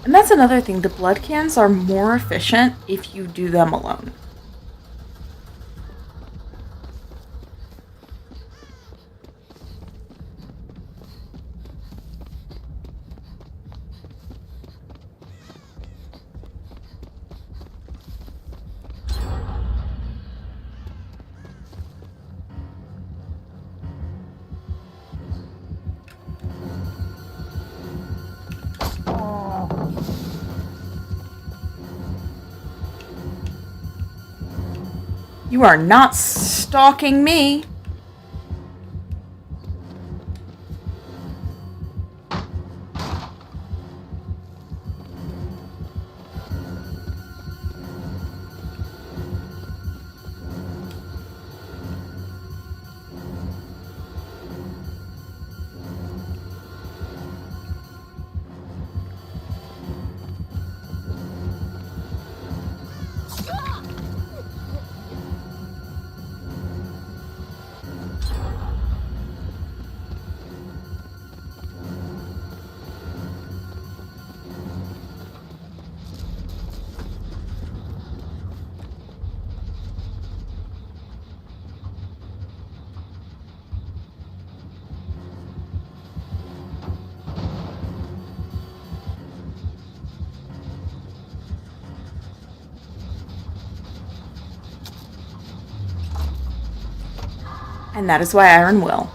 And that's another thing, the blood cans are more efficient if you do them alone. You are not stalking me. And that is why Iron will.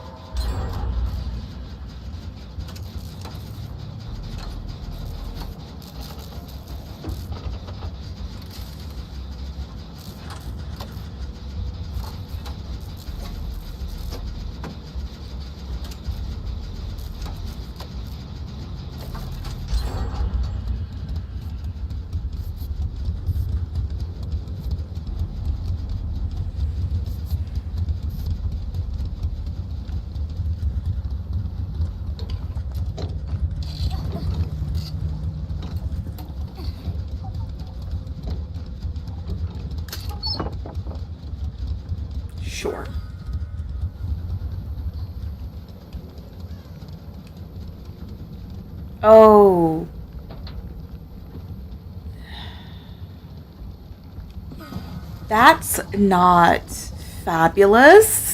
Sure. Oh. That's not fabulous.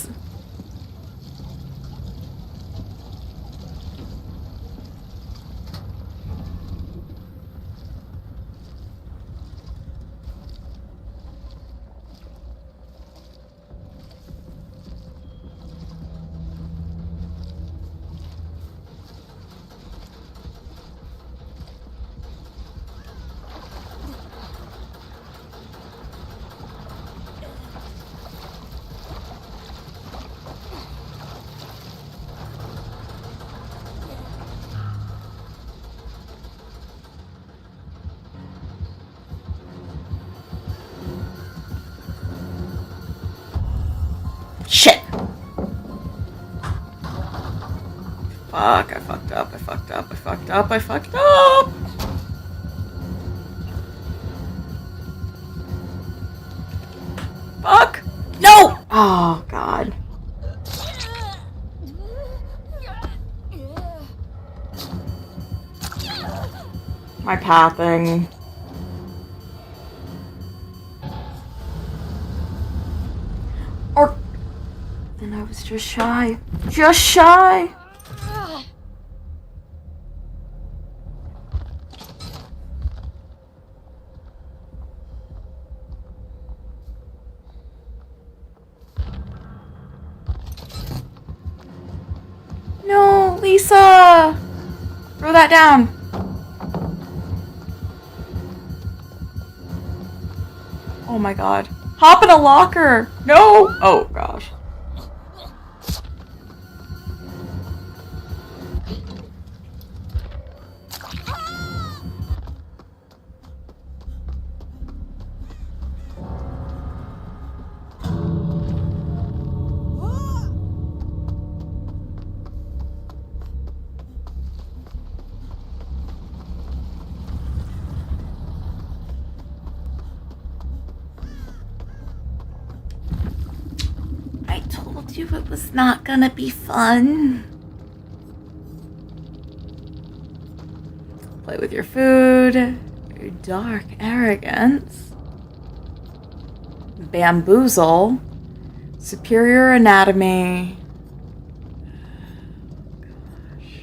Shit. Fuck, I fucked up, I fucked up, I fucked up, I fucked up! Fuck! No! Oh, God. My pathing. Or... Then I was just shy. Just shy! No, Lisa! Throw that down. Oh my God. Hop in a locker! No! Oh gosh. I told you it was not gonna be fun. Play with your food, your dark arrogance, bamboozle, superior anatomy. Gosh.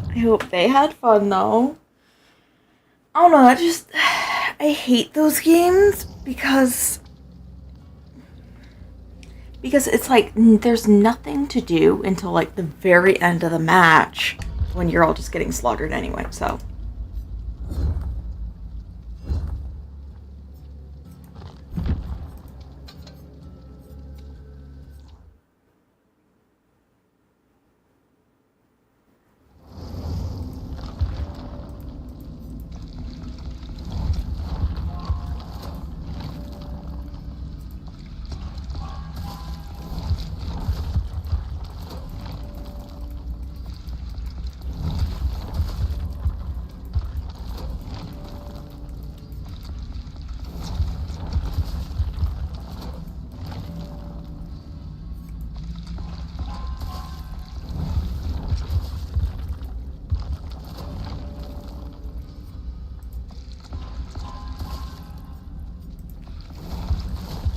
I hope they had fun though. I don't know, I hate those games because it's like there's nothing to do until like the very end of the match when you're all just getting slaughtered anyway, so.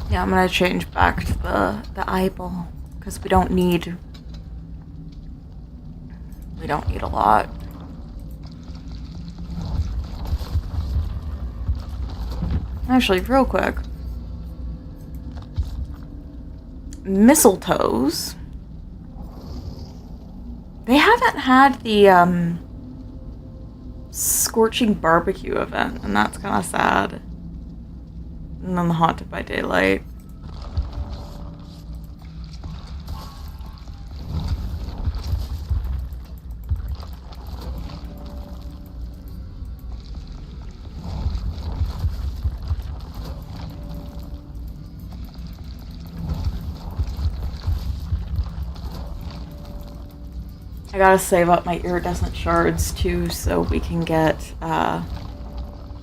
Yeah, I'm gonna change back to the eyeball because we don't need a lot. Actually, real quick, mistletoes. They haven't had the scorching barbecue event, and that's kind of sad. And then the Haunted by Daylight. I gotta save up my iridescent shards too so we can get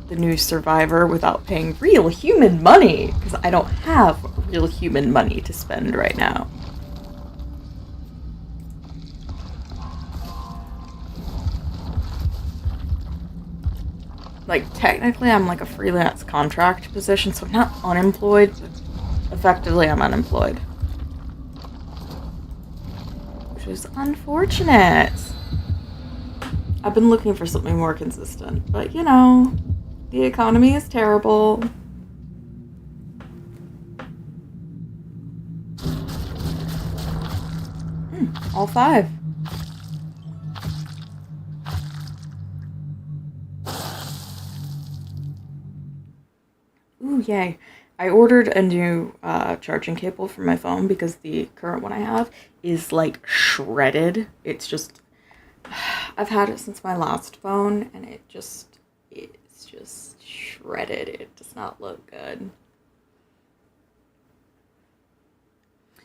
the new survivor without paying real human money, because I don't have real human money to spend right now. Like, technically I'm like a freelance contract position, so I'm not unemployed, but effectively I'm unemployed. Which is unfortunate. I've been looking for something more consistent, but you know, the economy is terrible. All 5. Ooh, yay. I ordered a new charging cable for my phone because the current one I have is like shredded. It's just, I've had it since my last phone and it's just shredded. It does not look good.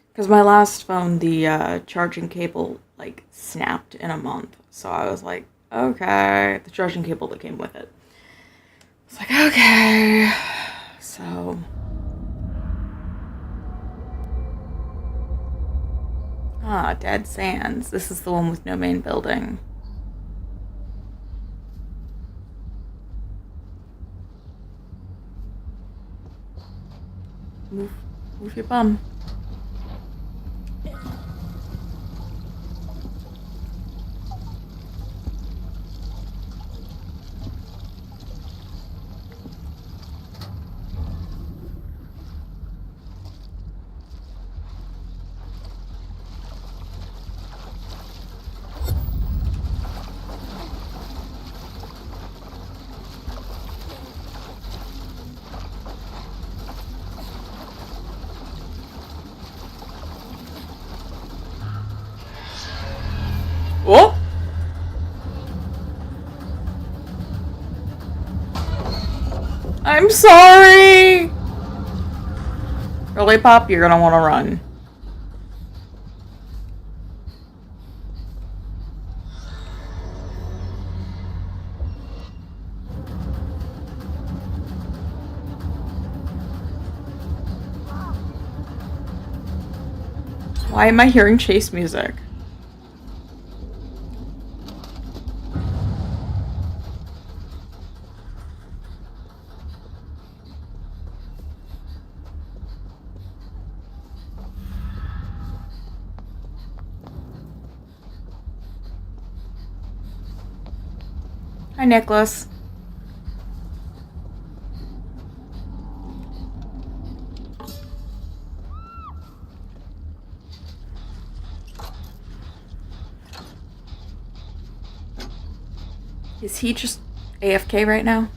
Because my last phone, the charging cable like snapped in a month. So I was like, okay, the charging cable that came with it. It's like, okay. So. Ah, Dead Sands. This is the one with no main building. Move your bum. Oh! I'm sorry! Really, Pop? You're gonna want to run. Why am I hearing chase music? Hi, Nicholas. Is he just AFK right now?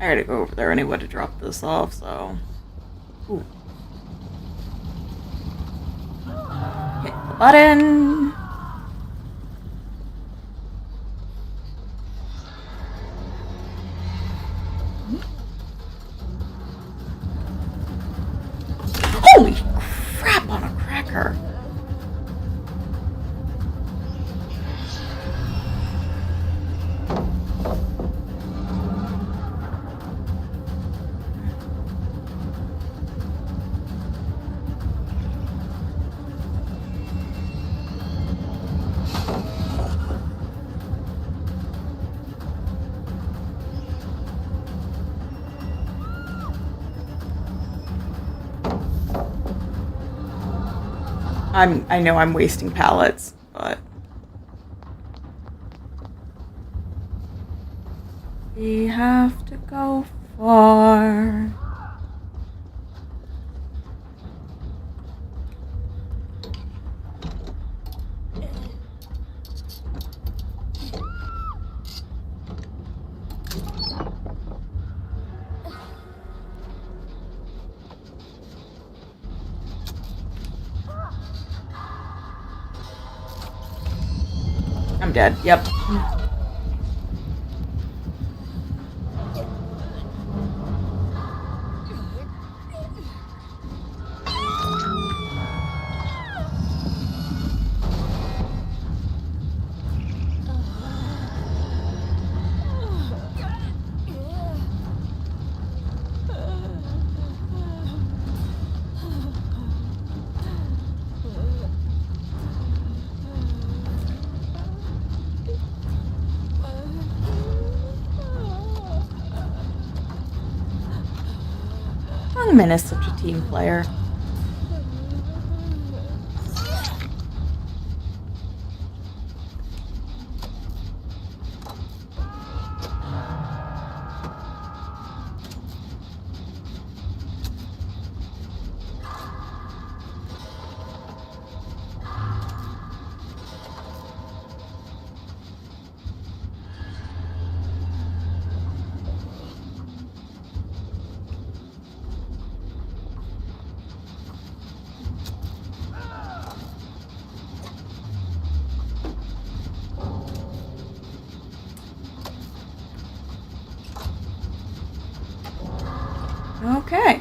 I gotta go over there anyway to drop this off, so. Ooh. Hit the button. Holy crap on a cracker. I know I'm wasting pallets, but we have to go far. I'm dead. Yep. Batman is such a team player. Okay.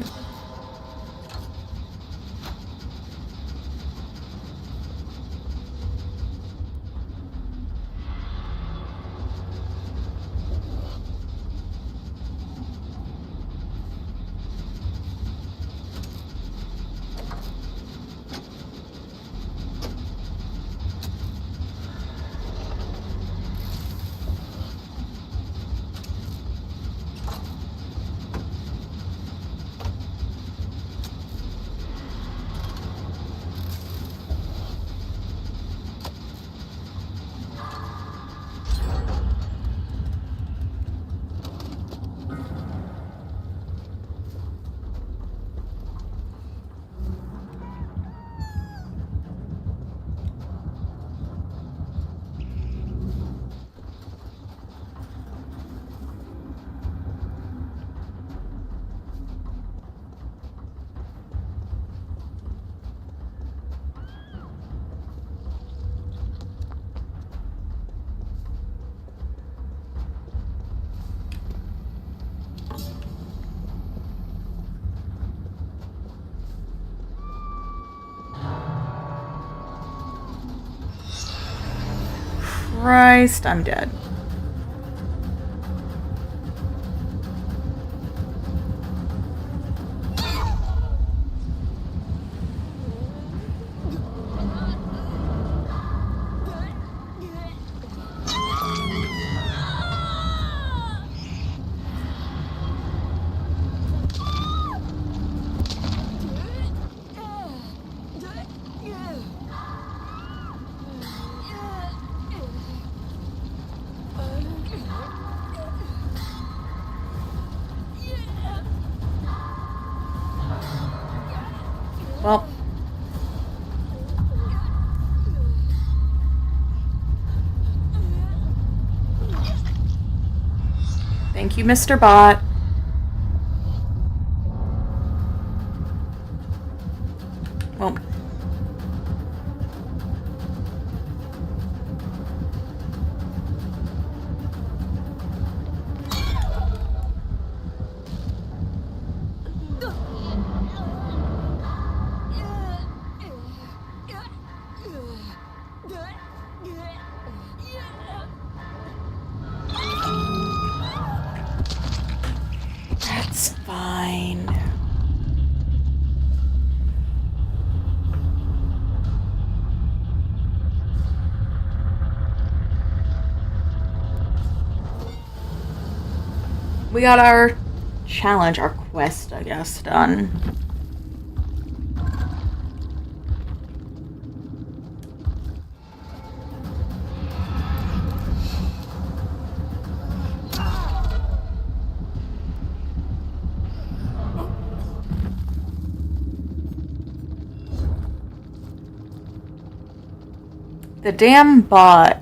Christ, I'm dead. Well, thank you, Mr. Bot. Well, that's fine. We got our challenge, our quest, I guess, done. The damn bot.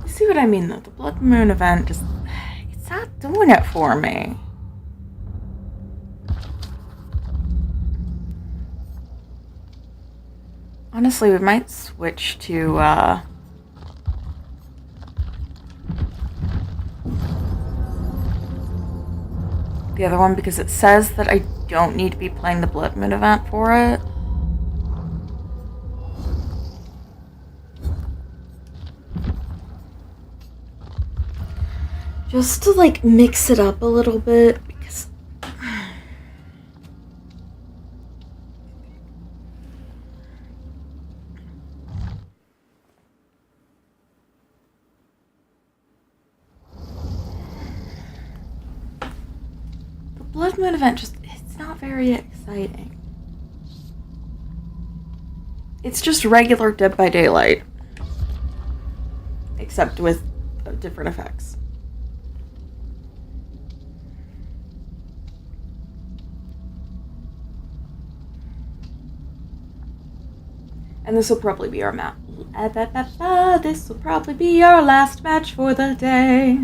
See what I mean, though? The Blood Moon event just... it's not doing it for me. Honestly, we might switch to, the other one, because it says that I don't need to be playing the Blood Moon event for it. just to like mix it up a little bit because the Blood Moon event just, it's not very exciting. It's just regular Dead by Daylight, except with different effects. And this will probably be our map. This will probably be our last match for the day.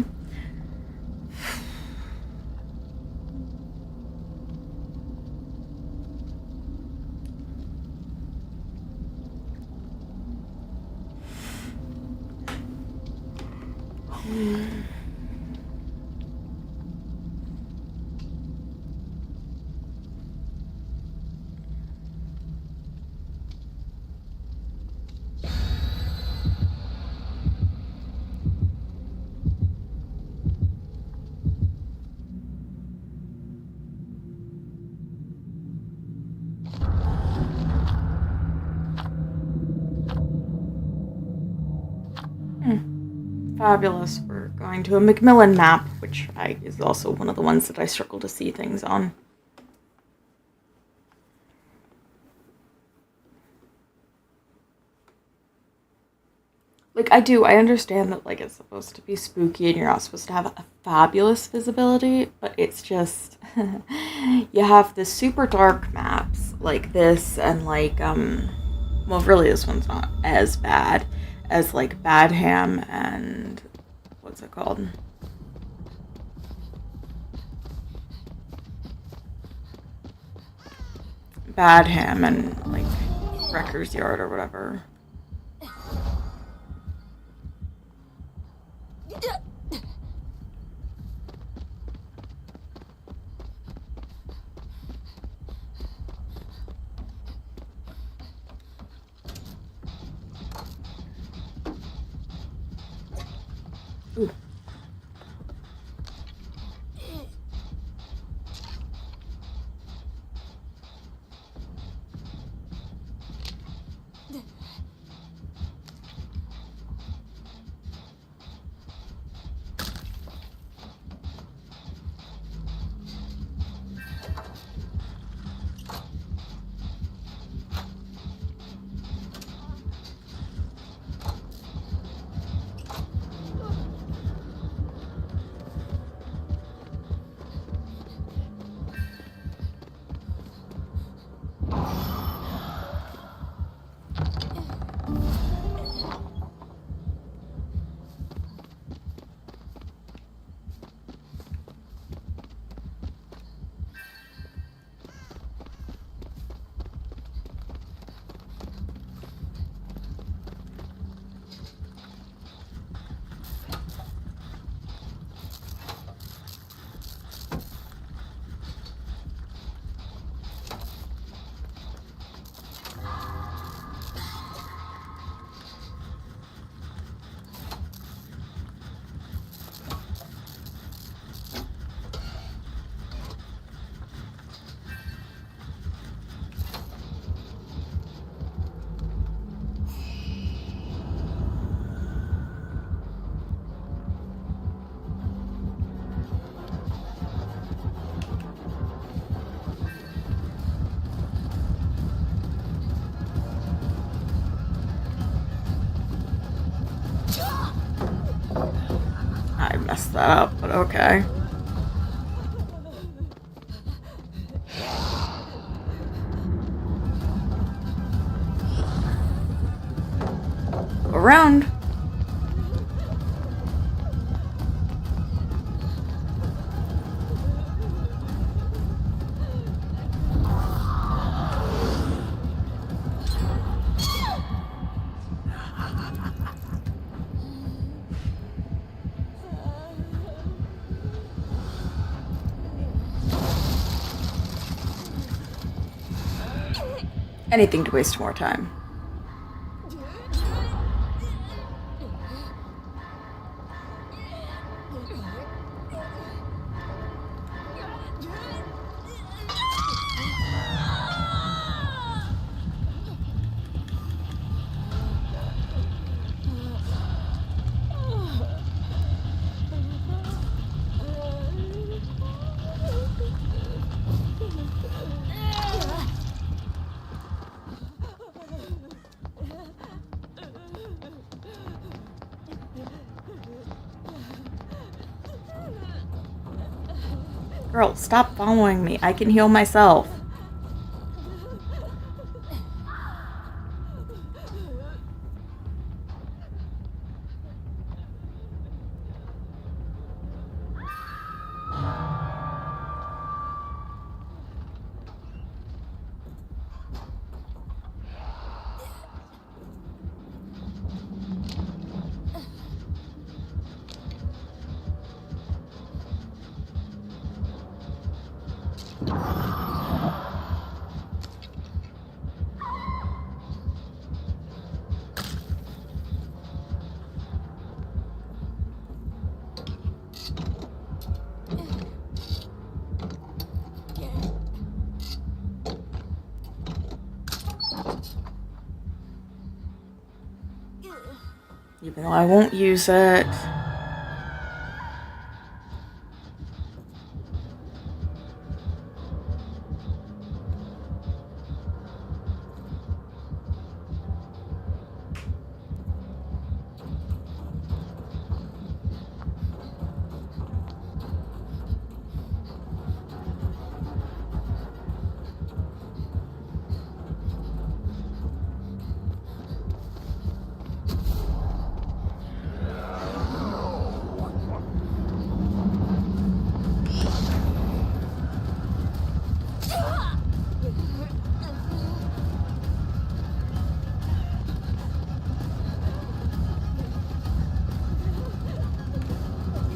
Fabulous. We're going to a Macmillan map, which is also one of the ones that I struggle to see things on. Like, I understand that, like, it's supposed to be spooky and you're not supposed to have a fabulous visibility, but it's just, you have the super dark maps like this and, like, well, really this one's not as bad as, like, Badham and, what's it called? Badham and, like, Wrecker's Yard or whatever. Ooh. I messed that up, but okay. Around. Anything to waste more time. Girl, stop following me. I can heal myself. Even though I won't use it.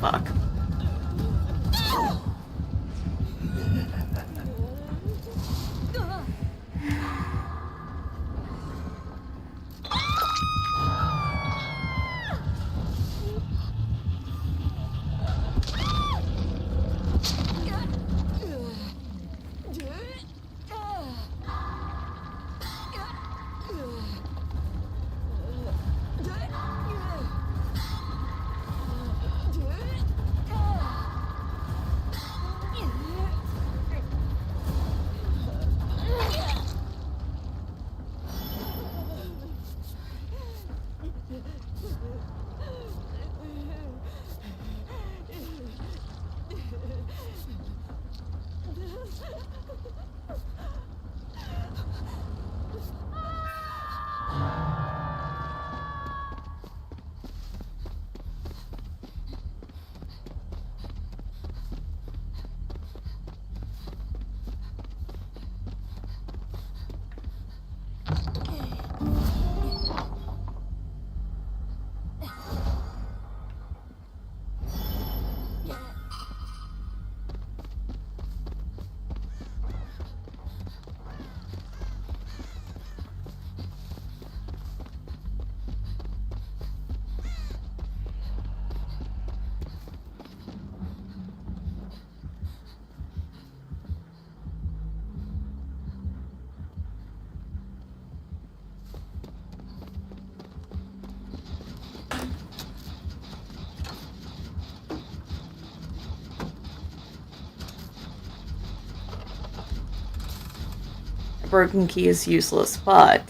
Fuck. Broken key is useless, but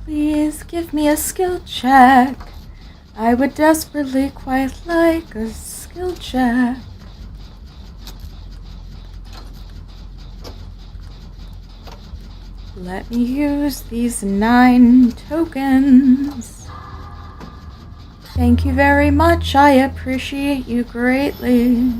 please give me a skill check. I would desperately quite like a skill check. Let me use these 9 tokens. Thank you very much. I appreciate you greatly.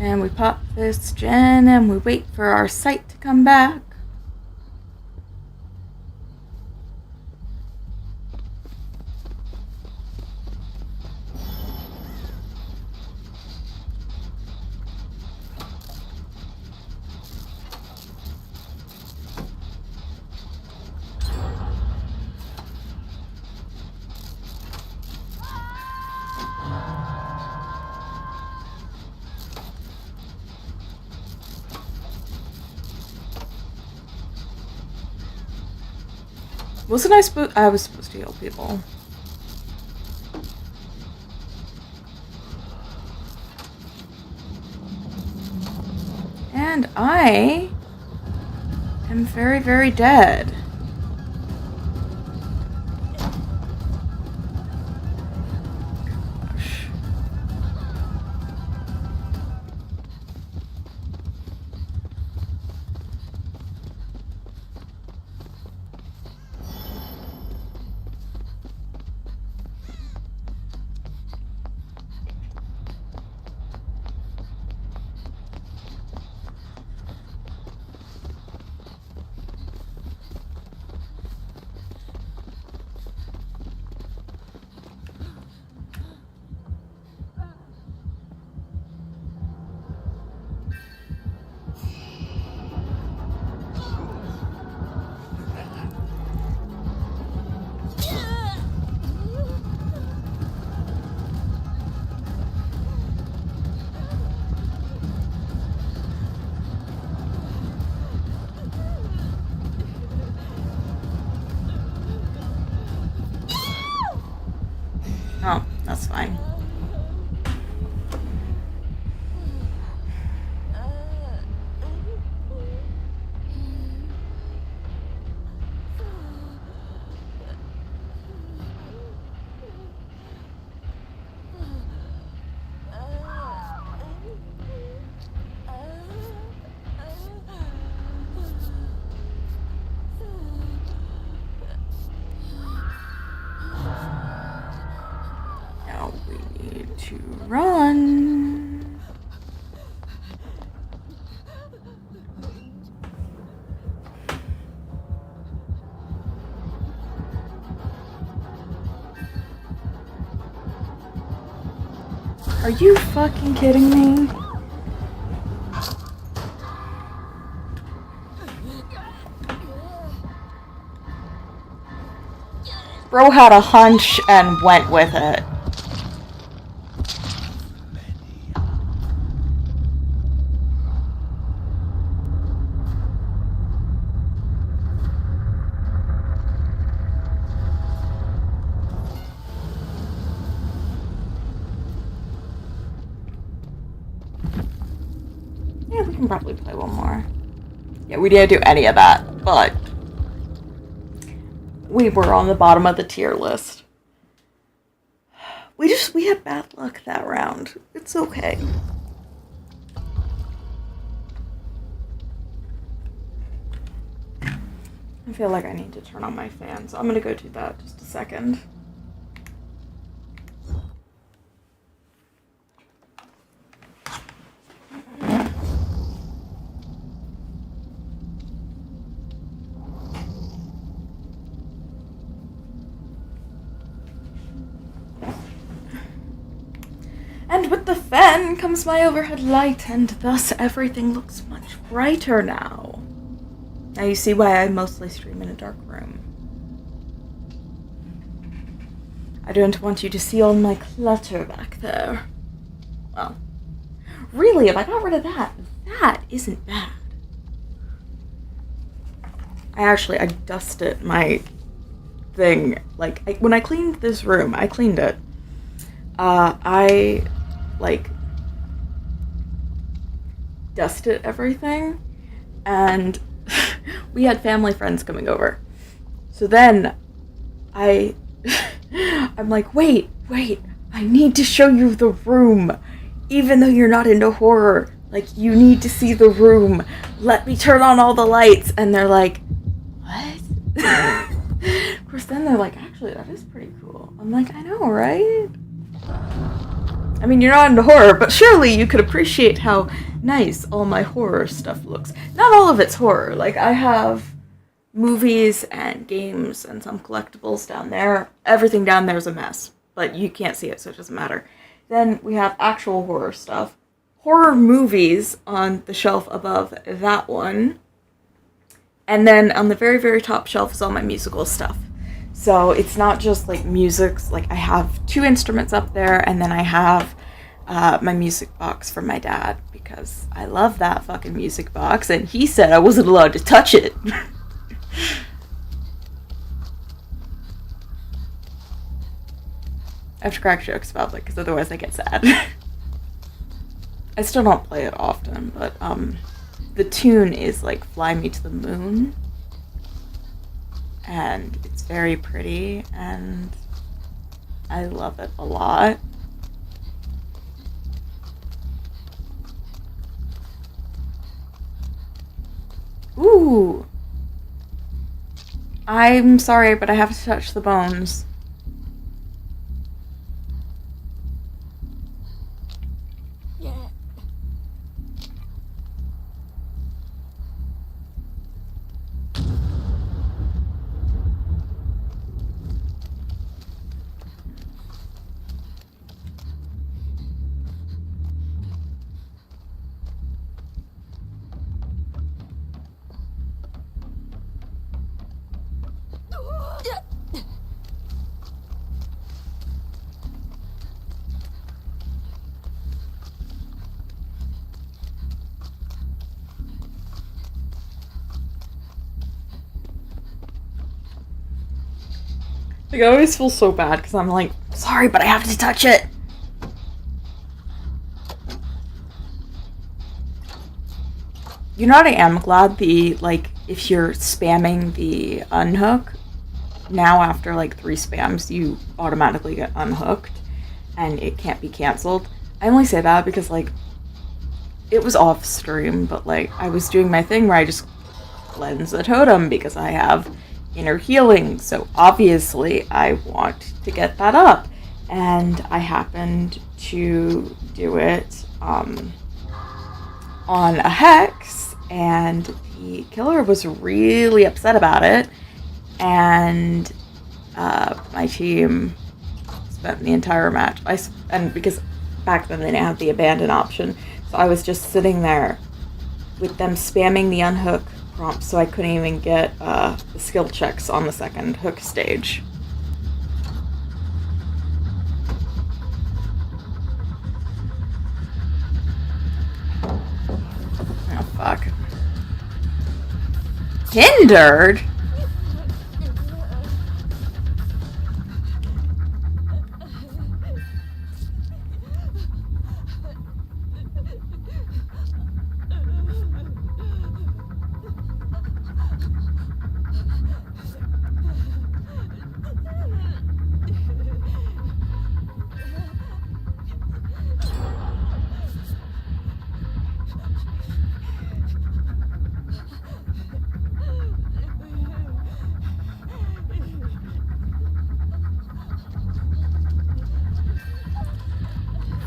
And we pop this gen and we wait for our sight to come back. Wasn't I supposed? I was supposed to heal people. And I am very, very dead. Gosh. Oh, that's fine. Now we need to run. Are you fucking kidding me? Bro had a hunch and went with it. Yeah, we can probably play one more. Yeah, we didn't do any of that, but we were on the bottom of the tier list. We had bad luck that round. It's okay. I feel like I need to turn on my fan, so I'm gonna go do that just a second. And with the fan comes my overhead light, and thus everything looks much brighter now. Now you see why I mostly stream in a dark room. I don't want you to see all my clutter back there. Well, really, if I got rid of that, that isn't bad. I dusted my thing. Like, when I cleaned this room, I cleaned it. I dusted everything, and we had family friends coming over. So then I'm like, wait, I need to show you the room. Even though you're not into horror, like, you need to see the room. Let me turn on all the lights. And they're like, what? Of course, then they're like, actually, that is pretty cool. I'm like, I know, right? I mean, you're not into horror, but surely you could appreciate how nice all my horror stuff looks. Not all of it's horror. Like, I have movies and games and some collectibles down there. Everything down there is a mess, but you can't see it, so it doesn't matter. Then we have actual horror stuff. Horror movies on the shelf above that one. And then on the very, very top shelf is all my musical stuff. So it's not just like music. Like, I have 2 instruments up there, and then I have my music box from my dad, because I love that fucking music box, and he said I wasn't allowed to touch it. I have to crack jokes about it, because otherwise I get sad. I still don't play it often, but the tune is like Fly Me to the Moon. And it's very pretty, and I love it a lot. Ooh! I'm sorry, but I have to touch the bones. Like, I always feel so bad because I'm like, sorry, but I have to touch it. You know what I am glad? If you're spamming the unhook, now after like 3 spams, you automatically get unhooked and it can't be canceled. I only say that because, like, it was off stream, but like, I was doing my thing where I just cleanse the totem because I have inner healing, so obviously I want to get that up, and I happened to do it on a hex, and the killer was really upset about it, and my team spent the entire match, and because back then they didn't have the abandon option, so I was just sitting there with them spamming the unhook prompt, so I couldn't even get the skill checks on the second hook stage. Oh, fuck. Hindered?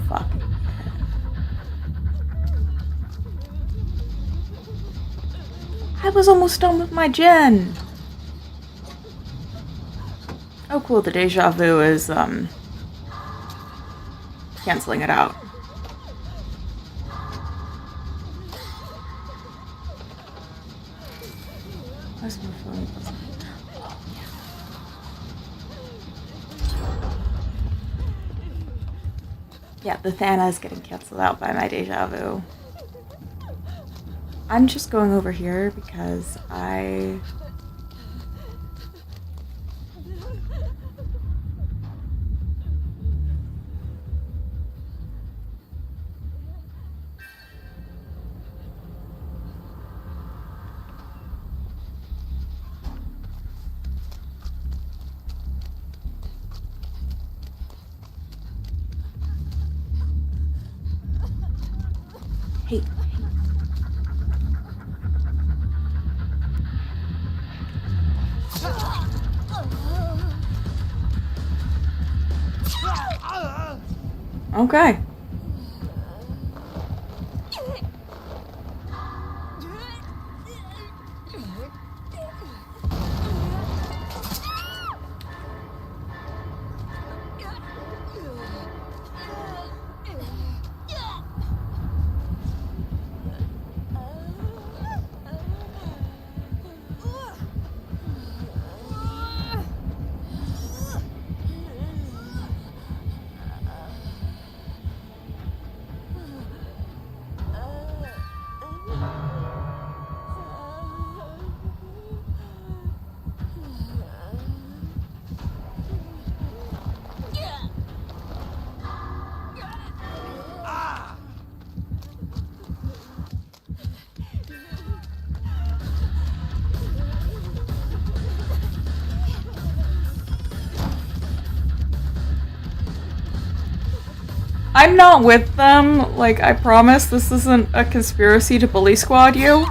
Fuck. I was almost done with my gen. Oh cool, the deja vu is canceling it out. Where's my phone? Oh, yeah, the Thana is getting canceled out by my deja vu. I'm just going over here because I... Hey. Okay. I'm not with them. Like, I promise this isn't a conspiracy to bully squad you.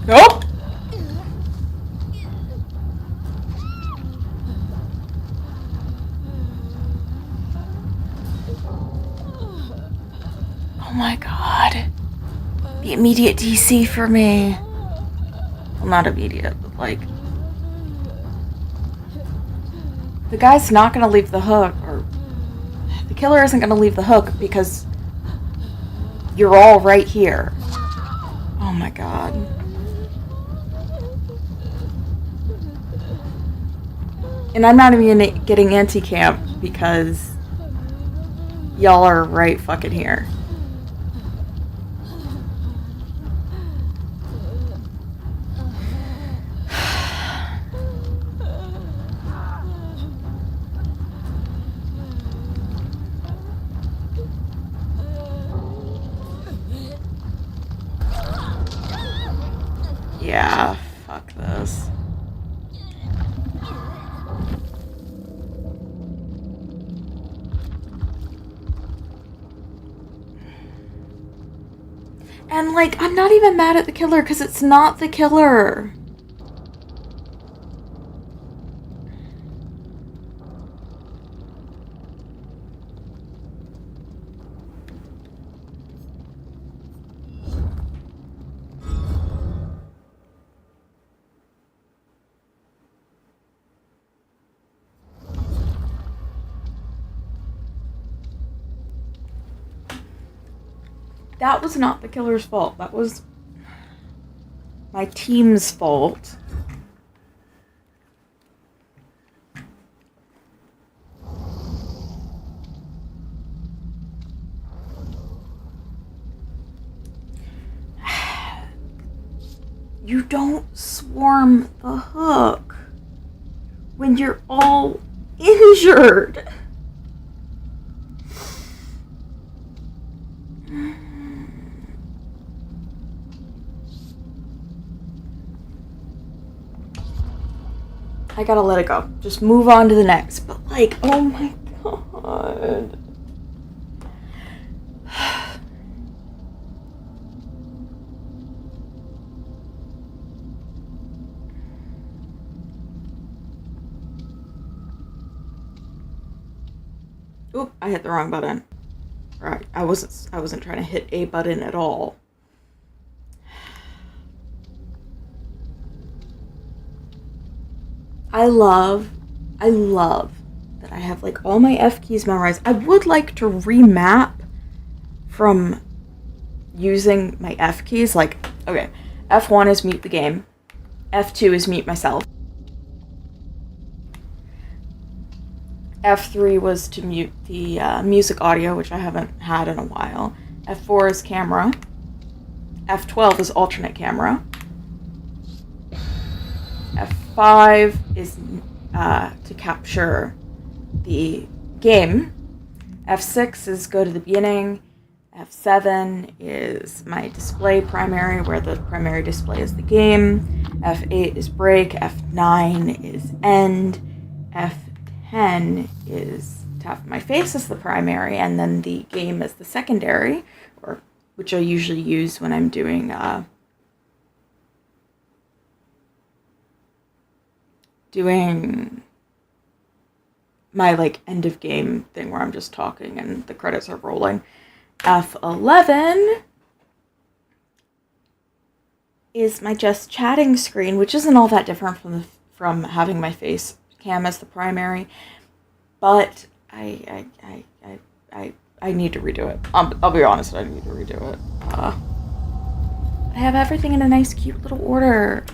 Nope. Oh my god. The immediate DC for me. Well, not immediate, but like... The guy's not gonna leave the hook, or... The killer isn't gonna leave the hook because... You're all right here. Oh my god. And I'm not even getting anti-camp because... Y'all are right fucking here. Yeah, fuck this. And, like, I'm not even mad at the killer because it's not the killer. That was not the killer's fault. That was my team's fault. You don't swarm the hook when you're all injured. I gotta let it go. Just move on to the next. But like, oh my god. Oop, I hit the wrong button. Right, I wasn't trying to hit a button at all. I love that I have like all my F keys memorized. I would like to remap from using my F keys. Like, okay, F1 is mute the game. F2 is mute myself. F3 was to mute the music audio, which I haven't had in a while. F4 is camera. F12 is alternate camera. F5 is to capture the game. F6 is go to the beginning. F7 is my display primary, where the primary display is the game. F8 is break. F9 is end. F10 is tap my face as the primary, and then the game as the secondary, or which I usually use when I'm doing my like end of game thing where I'm just talking and the credits are rolling. F11 is my just chatting screen, which isn't all that different from having my face cam as the primary, but I need to redo it. I'll be honest, I need to redo it. I have everything in a nice, cute little order.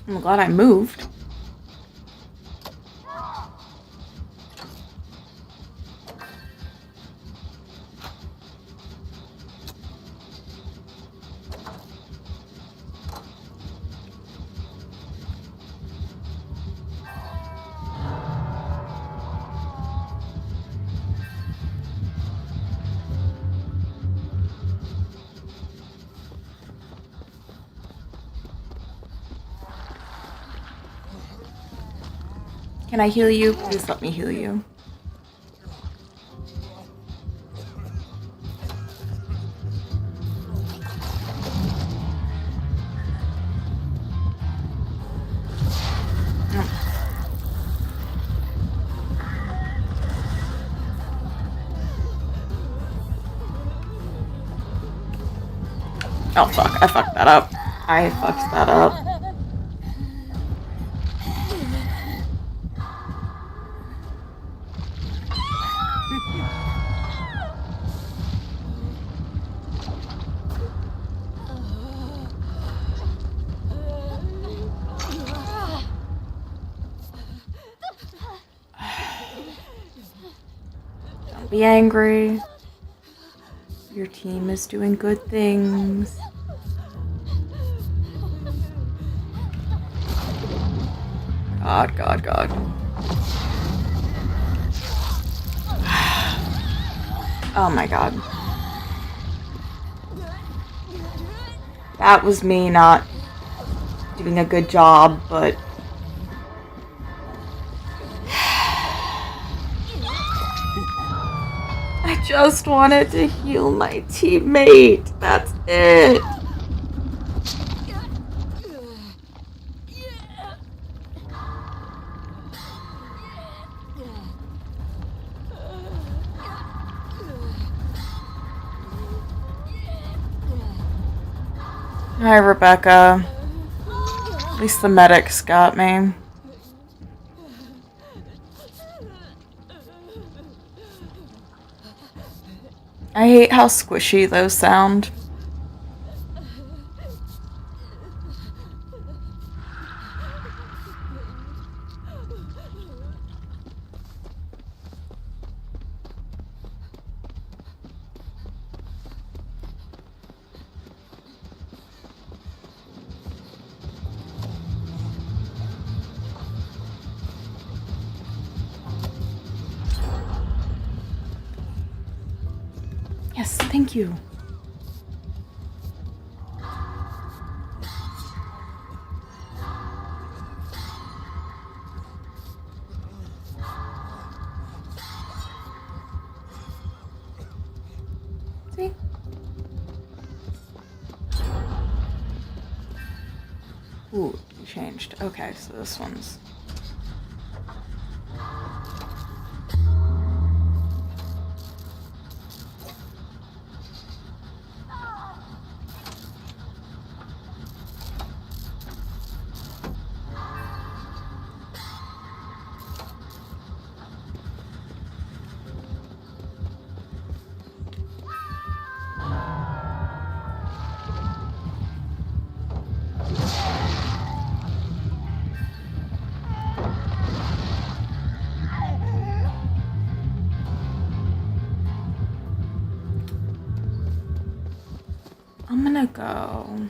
I'm glad I moved. Can I heal you? Please let me heal you. Oh fuck, I fucked that up. I fucked that up. Don't be angry. Your team is doing good things. God. Oh my god. That was me not doing a good job, but... I just wanted to heal my teammate. That's it. Hi, Rebecca. At least the medics got me. I hate how squishy those sound. Yes, thank you. See? Ooh, you changed. Okay, so this one's... gonna go...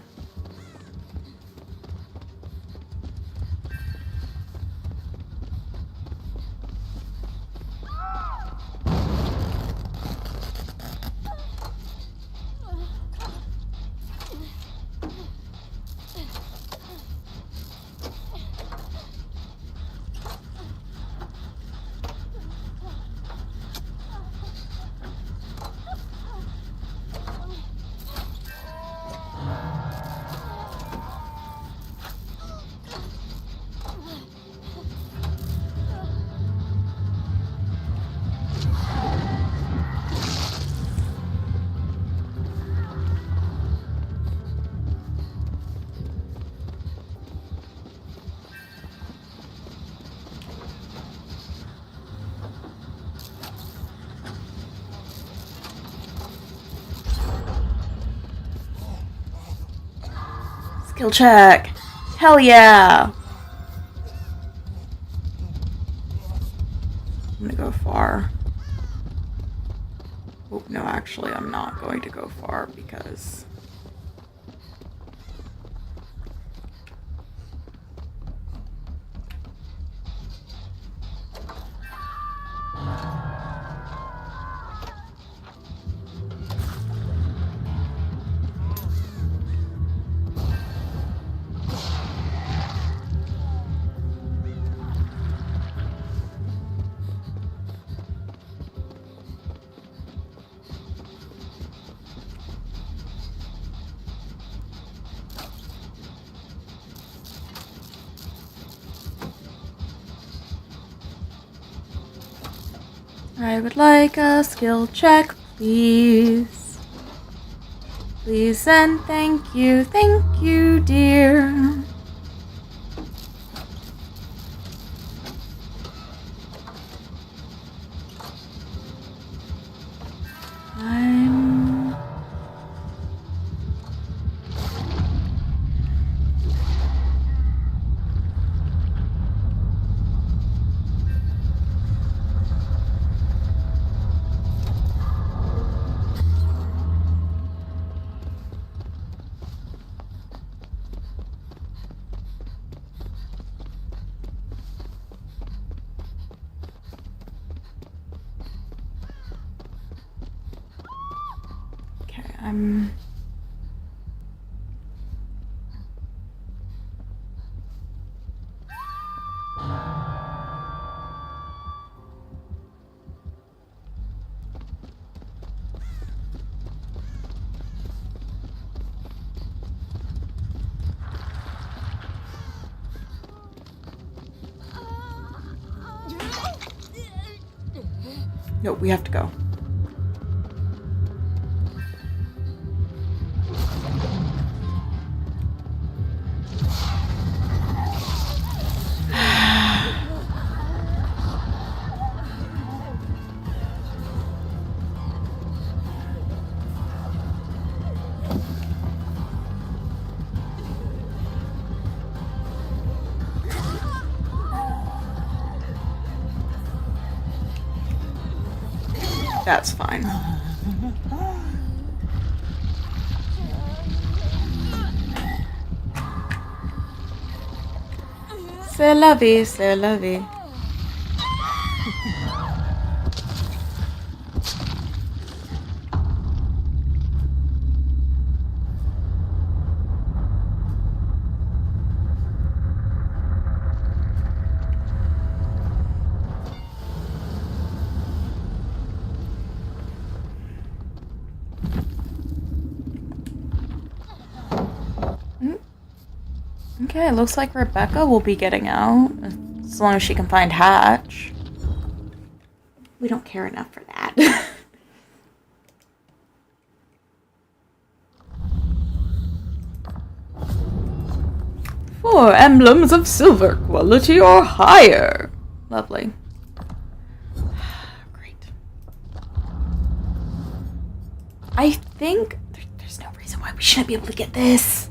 Skill check! Hell yeah! I'm gonna go far. Oh, no, actually, I'm not going to go far because... I would like a skill check, please. Please and thank you, dear. No, we have to go. That's fine. C'est la vie, c'est la vie. Okay, it looks like Rebecca will be getting out, as long as she can find Hatch. We don't care enough for that. Four emblems of silver quality or higher. Lovely. Great. I think there's no reason why we shouldn't be able to get this.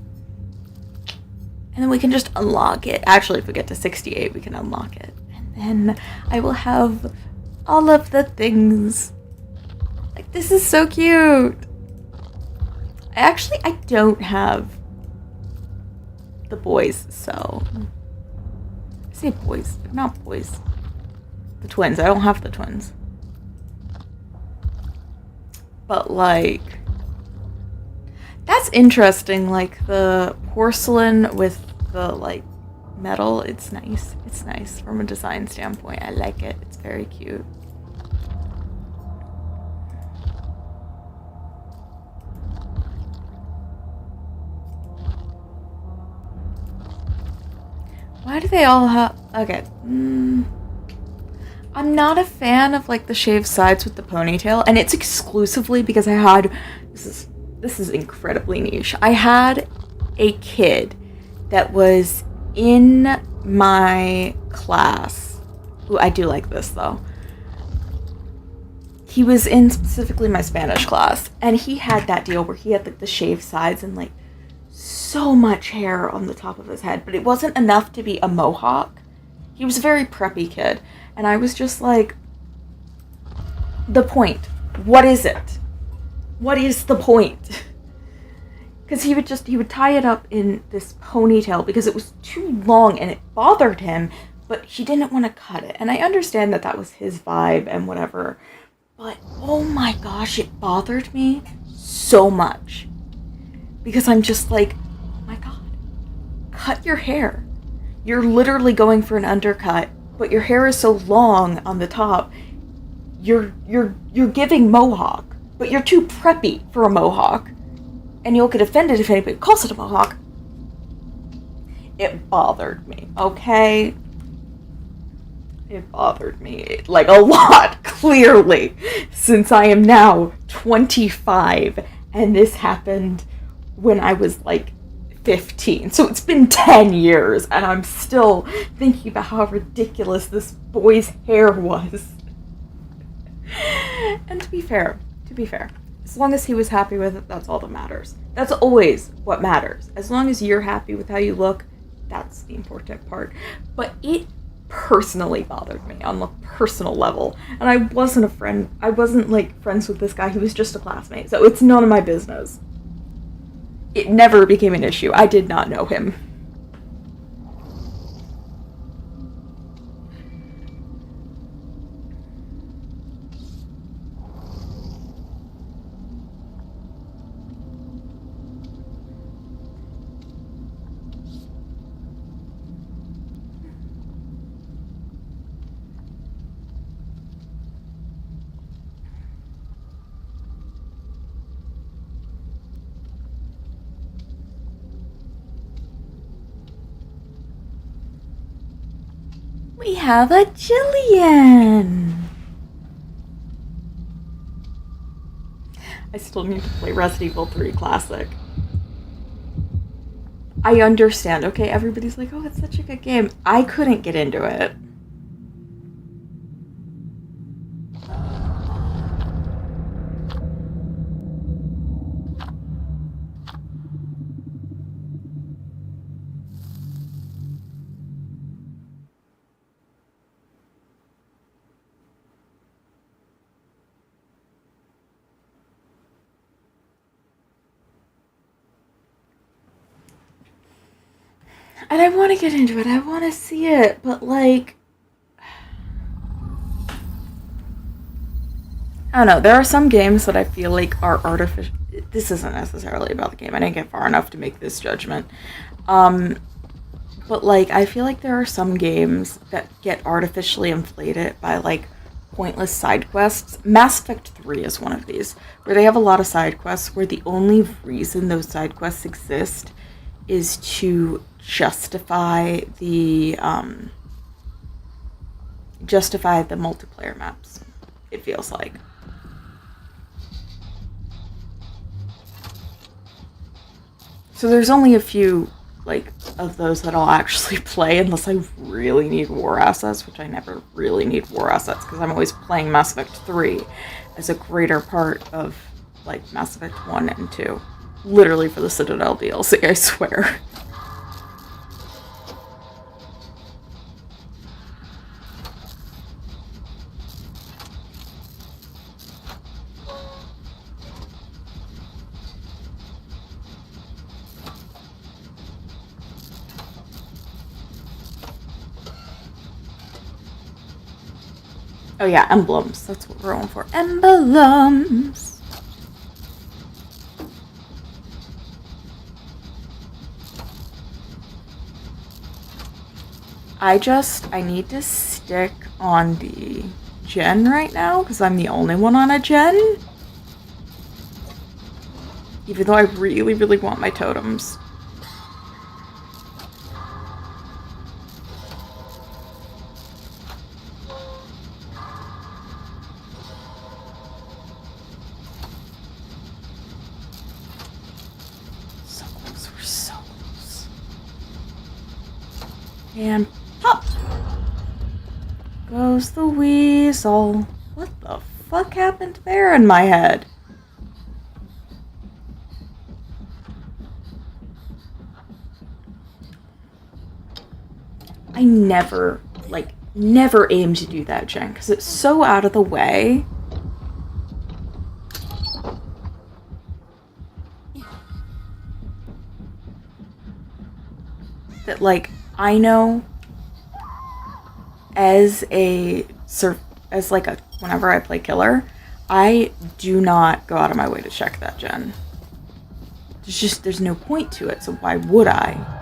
And then we can just unlock it. Actually, if we get to 68, we can unlock it. And then I will have all of the things. Like, this is so cute. I don't have the boys, so... I say boys, but not boys. The twins. I don't have the twins. But, like... That's interesting, like, the porcelain with the, like, metal. It's nice. It's nice from a design standpoint. I like it. It's very cute. Why do they all have... Okay. I'm not a fan of, like, the shaved sides with the ponytail, and it's exclusively because I had... This is incredibly niche. I had a kid that was in my class. Ooh, I do like this, though. He was in specifically my Spanish class, and he had that deal where he had, like, the shaved sides and, like, so much hair on the top of his head, but it wasn't enough to be a mohawk. He was a very preppy kid, and I was just like, the point. What is it? What is the point? Because he would tie it up in this ponytail because it was too long and it bothered him, but he didn't want to cut it. And I understand that that was his vibe and whatever, but oh my gosh, it bothered me so much. Because I'm just like, oh my god, cut your hair. You're literally going for an undercut, but your hair is so long on the top. You're giving mohawk, but you're too preppy for a mohawk. And you'll get offended if anybody calls it a mohawk. It bothered me, okay? It bothered me, like, a lot, clearly, since I am now 25, and this happened when I was, like, 15. So it's been 10 years, and I'm still thinking about how ridiculous this boy's hair was. And to be fair, as long as he was happy with it, that's all that matters. That's always what matters. As long as you're happy with how you look, that's the important part. But it personally bothered me on the personal level. And I wasn't a friend. I wasn't, like, friends with this guy. He was just a classmate. So it's none of my business. It never became an issue. I did not know him. We have a Jillian! I still need to play Resident Evil 3 Classic. I understand, okay? Everybody's like, oh, it's such a good game. I couldn't get into it. And I want to get into it. I want to see it. But, like, I don't know. There are some games that I feel like are artificial. This isn't necessarily about the game. I didn't get far enough to make this judgment. But, like, I feel like there are some games that get artificially inflated by, like, pointless side quests. Mass Effect 3 is one of these, where they have a lot of side quests where the only reason those side quests exist is to justify the multiplayer maps, it feels like. So there's only a few, like, of those that I'll actually play unless I really need war assets, which I never really need war assets because I'm always playing Mass Effect 3 as a greater part of, like, Mass Effect 1 and 2. Literally for the Citadel DLC, I swear. Oh yeah, emblems. That's what we're going for. Emblems. I need to stick on the gen right now because I'm the only one on a gen. Even though I really, really want my totems. So close, we're so close. And pop! Goes the weasel. What the fuck happened there in my head? I never aim to do that gen because it's so out of the way. That, like, I know whenever I play killer, I do not go out of my way to check that gen. There's no point to it, so why would I?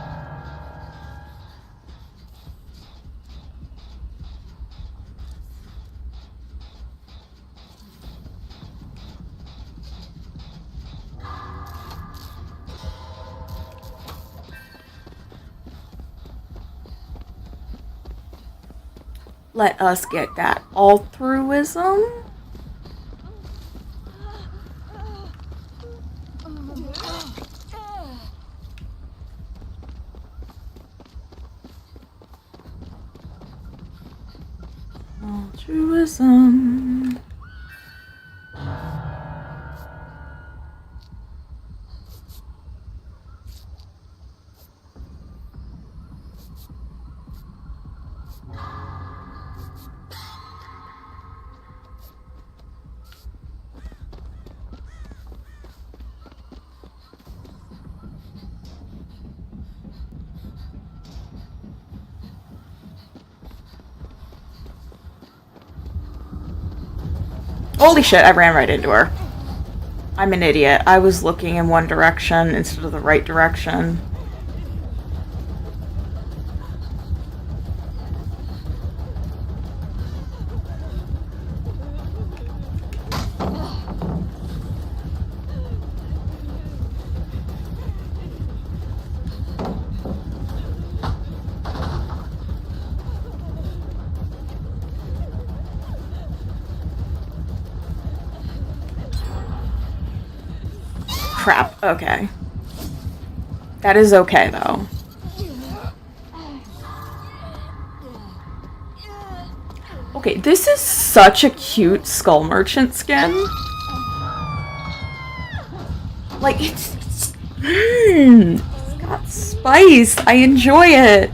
Let us get that altruism. Altruism. Holy shit, I ran right into her. I'm an idiot. I was looking in one direction instead of the right direction. Crap, okay. That is okay, though. Okay, this is such a cute Skull Merchant skin. Like, it's got spice. I enjoy it.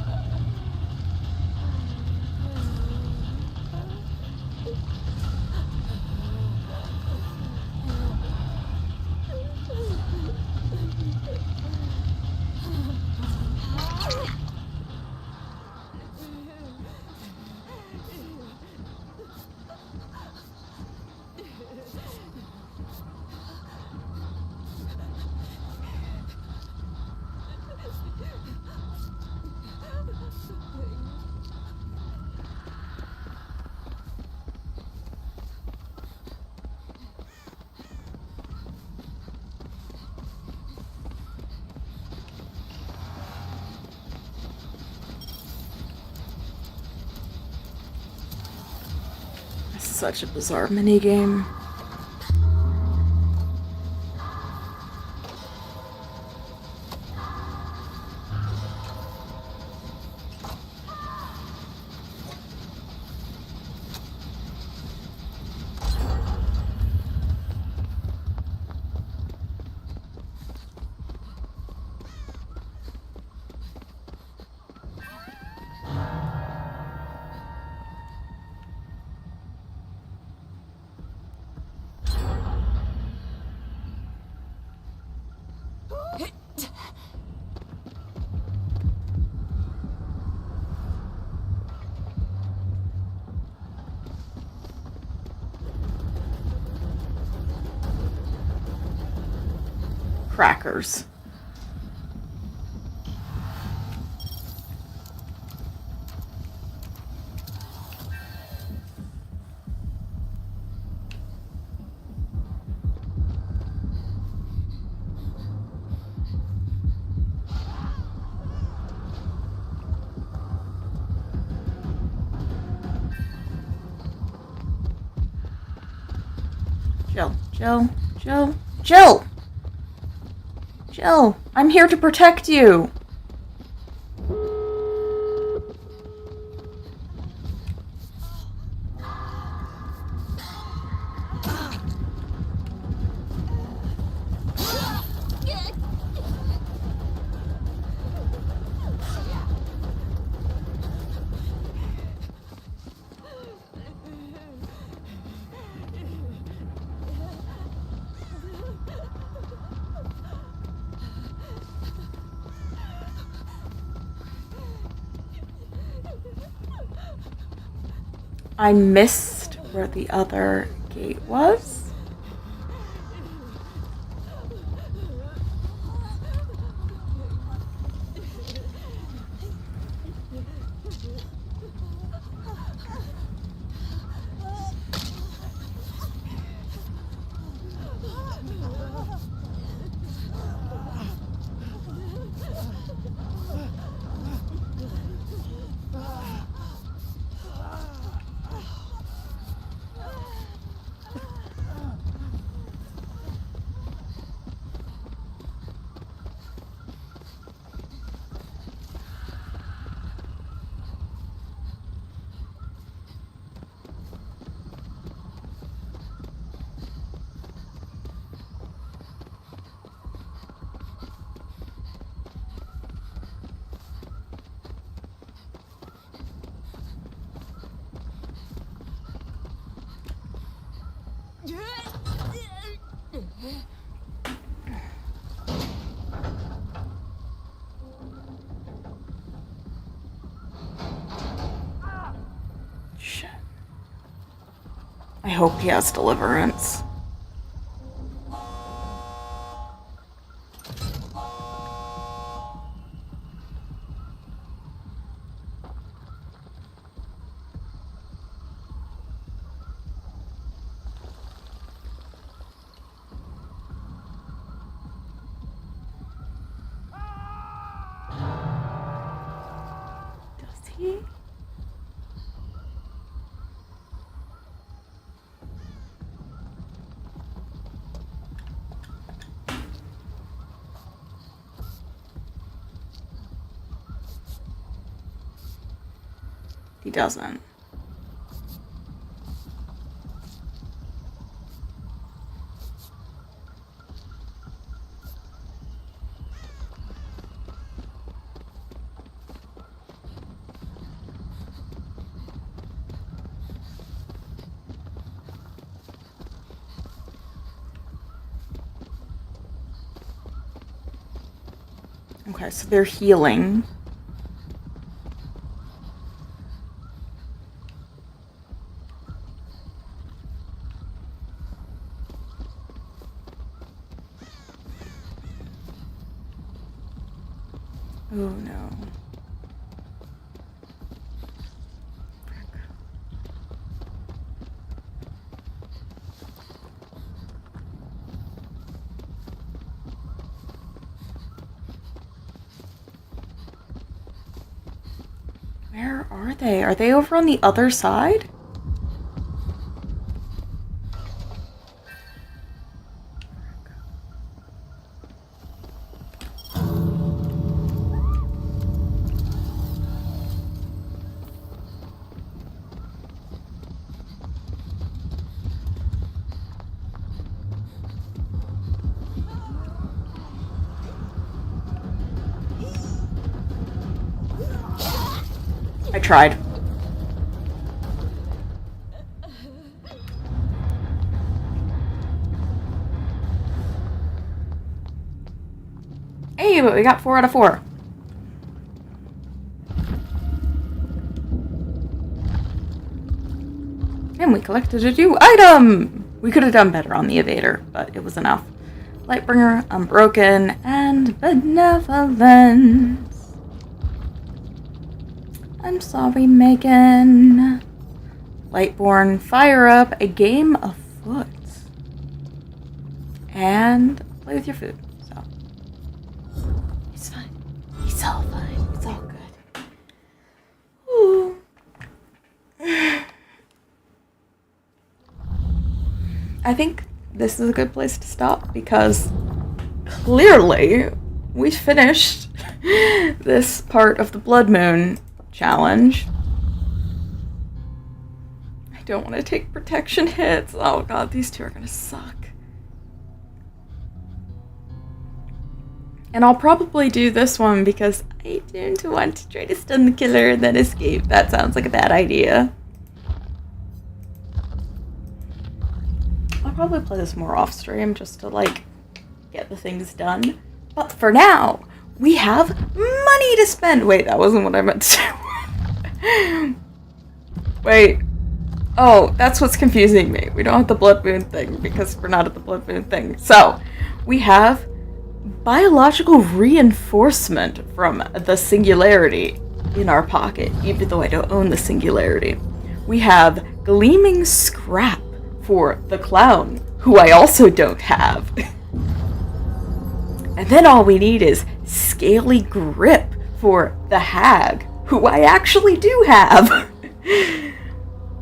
Such a bizarre minigame. crackers. Jill, I'm here to protect you. I missed where the other gate was. Shit. I hope he has deliverance. Does he? He doesn't. Okay, so they're healing. Oh no. Where are they? Are they over on the other side? I tried. Hey, but we got 4 out of 4. And we collected a new item! We could have done better on the evader, but it was enough. Lightbringer, Unbroken, and Benevolence. I'm sorry, Megan. Lightborn, fire up a game afoot. And play with your food. So it's fine. It's all fine. It's all good. Ooh. I think this is a good place to stop because clearly we finished this part of the Blood Moon challenge. I don't want to take protection hits. Oh god, these two are gonna suck. And I'll probably do this one because I don't want to try to stun the killer and then escape. That sounds like a bad idea. I'll probably play this more off stream just to, like, get the things done. But for now, we have money to spend. Wait, that wasn't what I meant to do. Wait. Oh, that's what's confusing me. We don't have the Blood Moon thing because we're not at the Blood Moon thing. So, we have biological reinforcement from the Singularity in our pocket, even though I don't own the Singularity. We have Gleaming Scrap for the Clown, who I also don't have. And then all we need is Scaly Grip for the Hag, who I actually do have.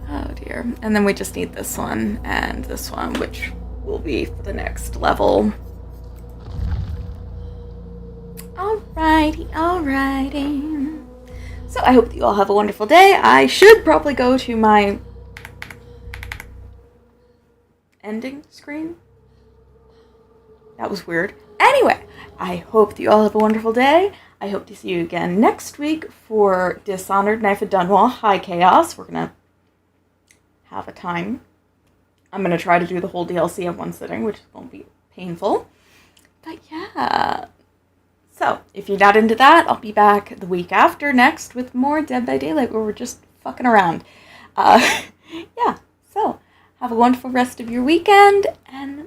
Oh dear. And then we just need this one and this one, which will be for the next level. Alrighty. So I hope that you all have a wonderful day. I should probably go to my ending screen. That was weird. Anyway, I hope that you all have a wonderful day. I hope to see you again next week for Dishonored Knife of Dunwall High Chaos. We're going to have a time. I'm going to try to do the whole DLC in one sitting, which won't be painful. But yeah. So, if you're not into that, I'll be back the week after next with more Dead by Daylight where we're just fucking around. Yeah, so have a wonderful rest of your weekend, and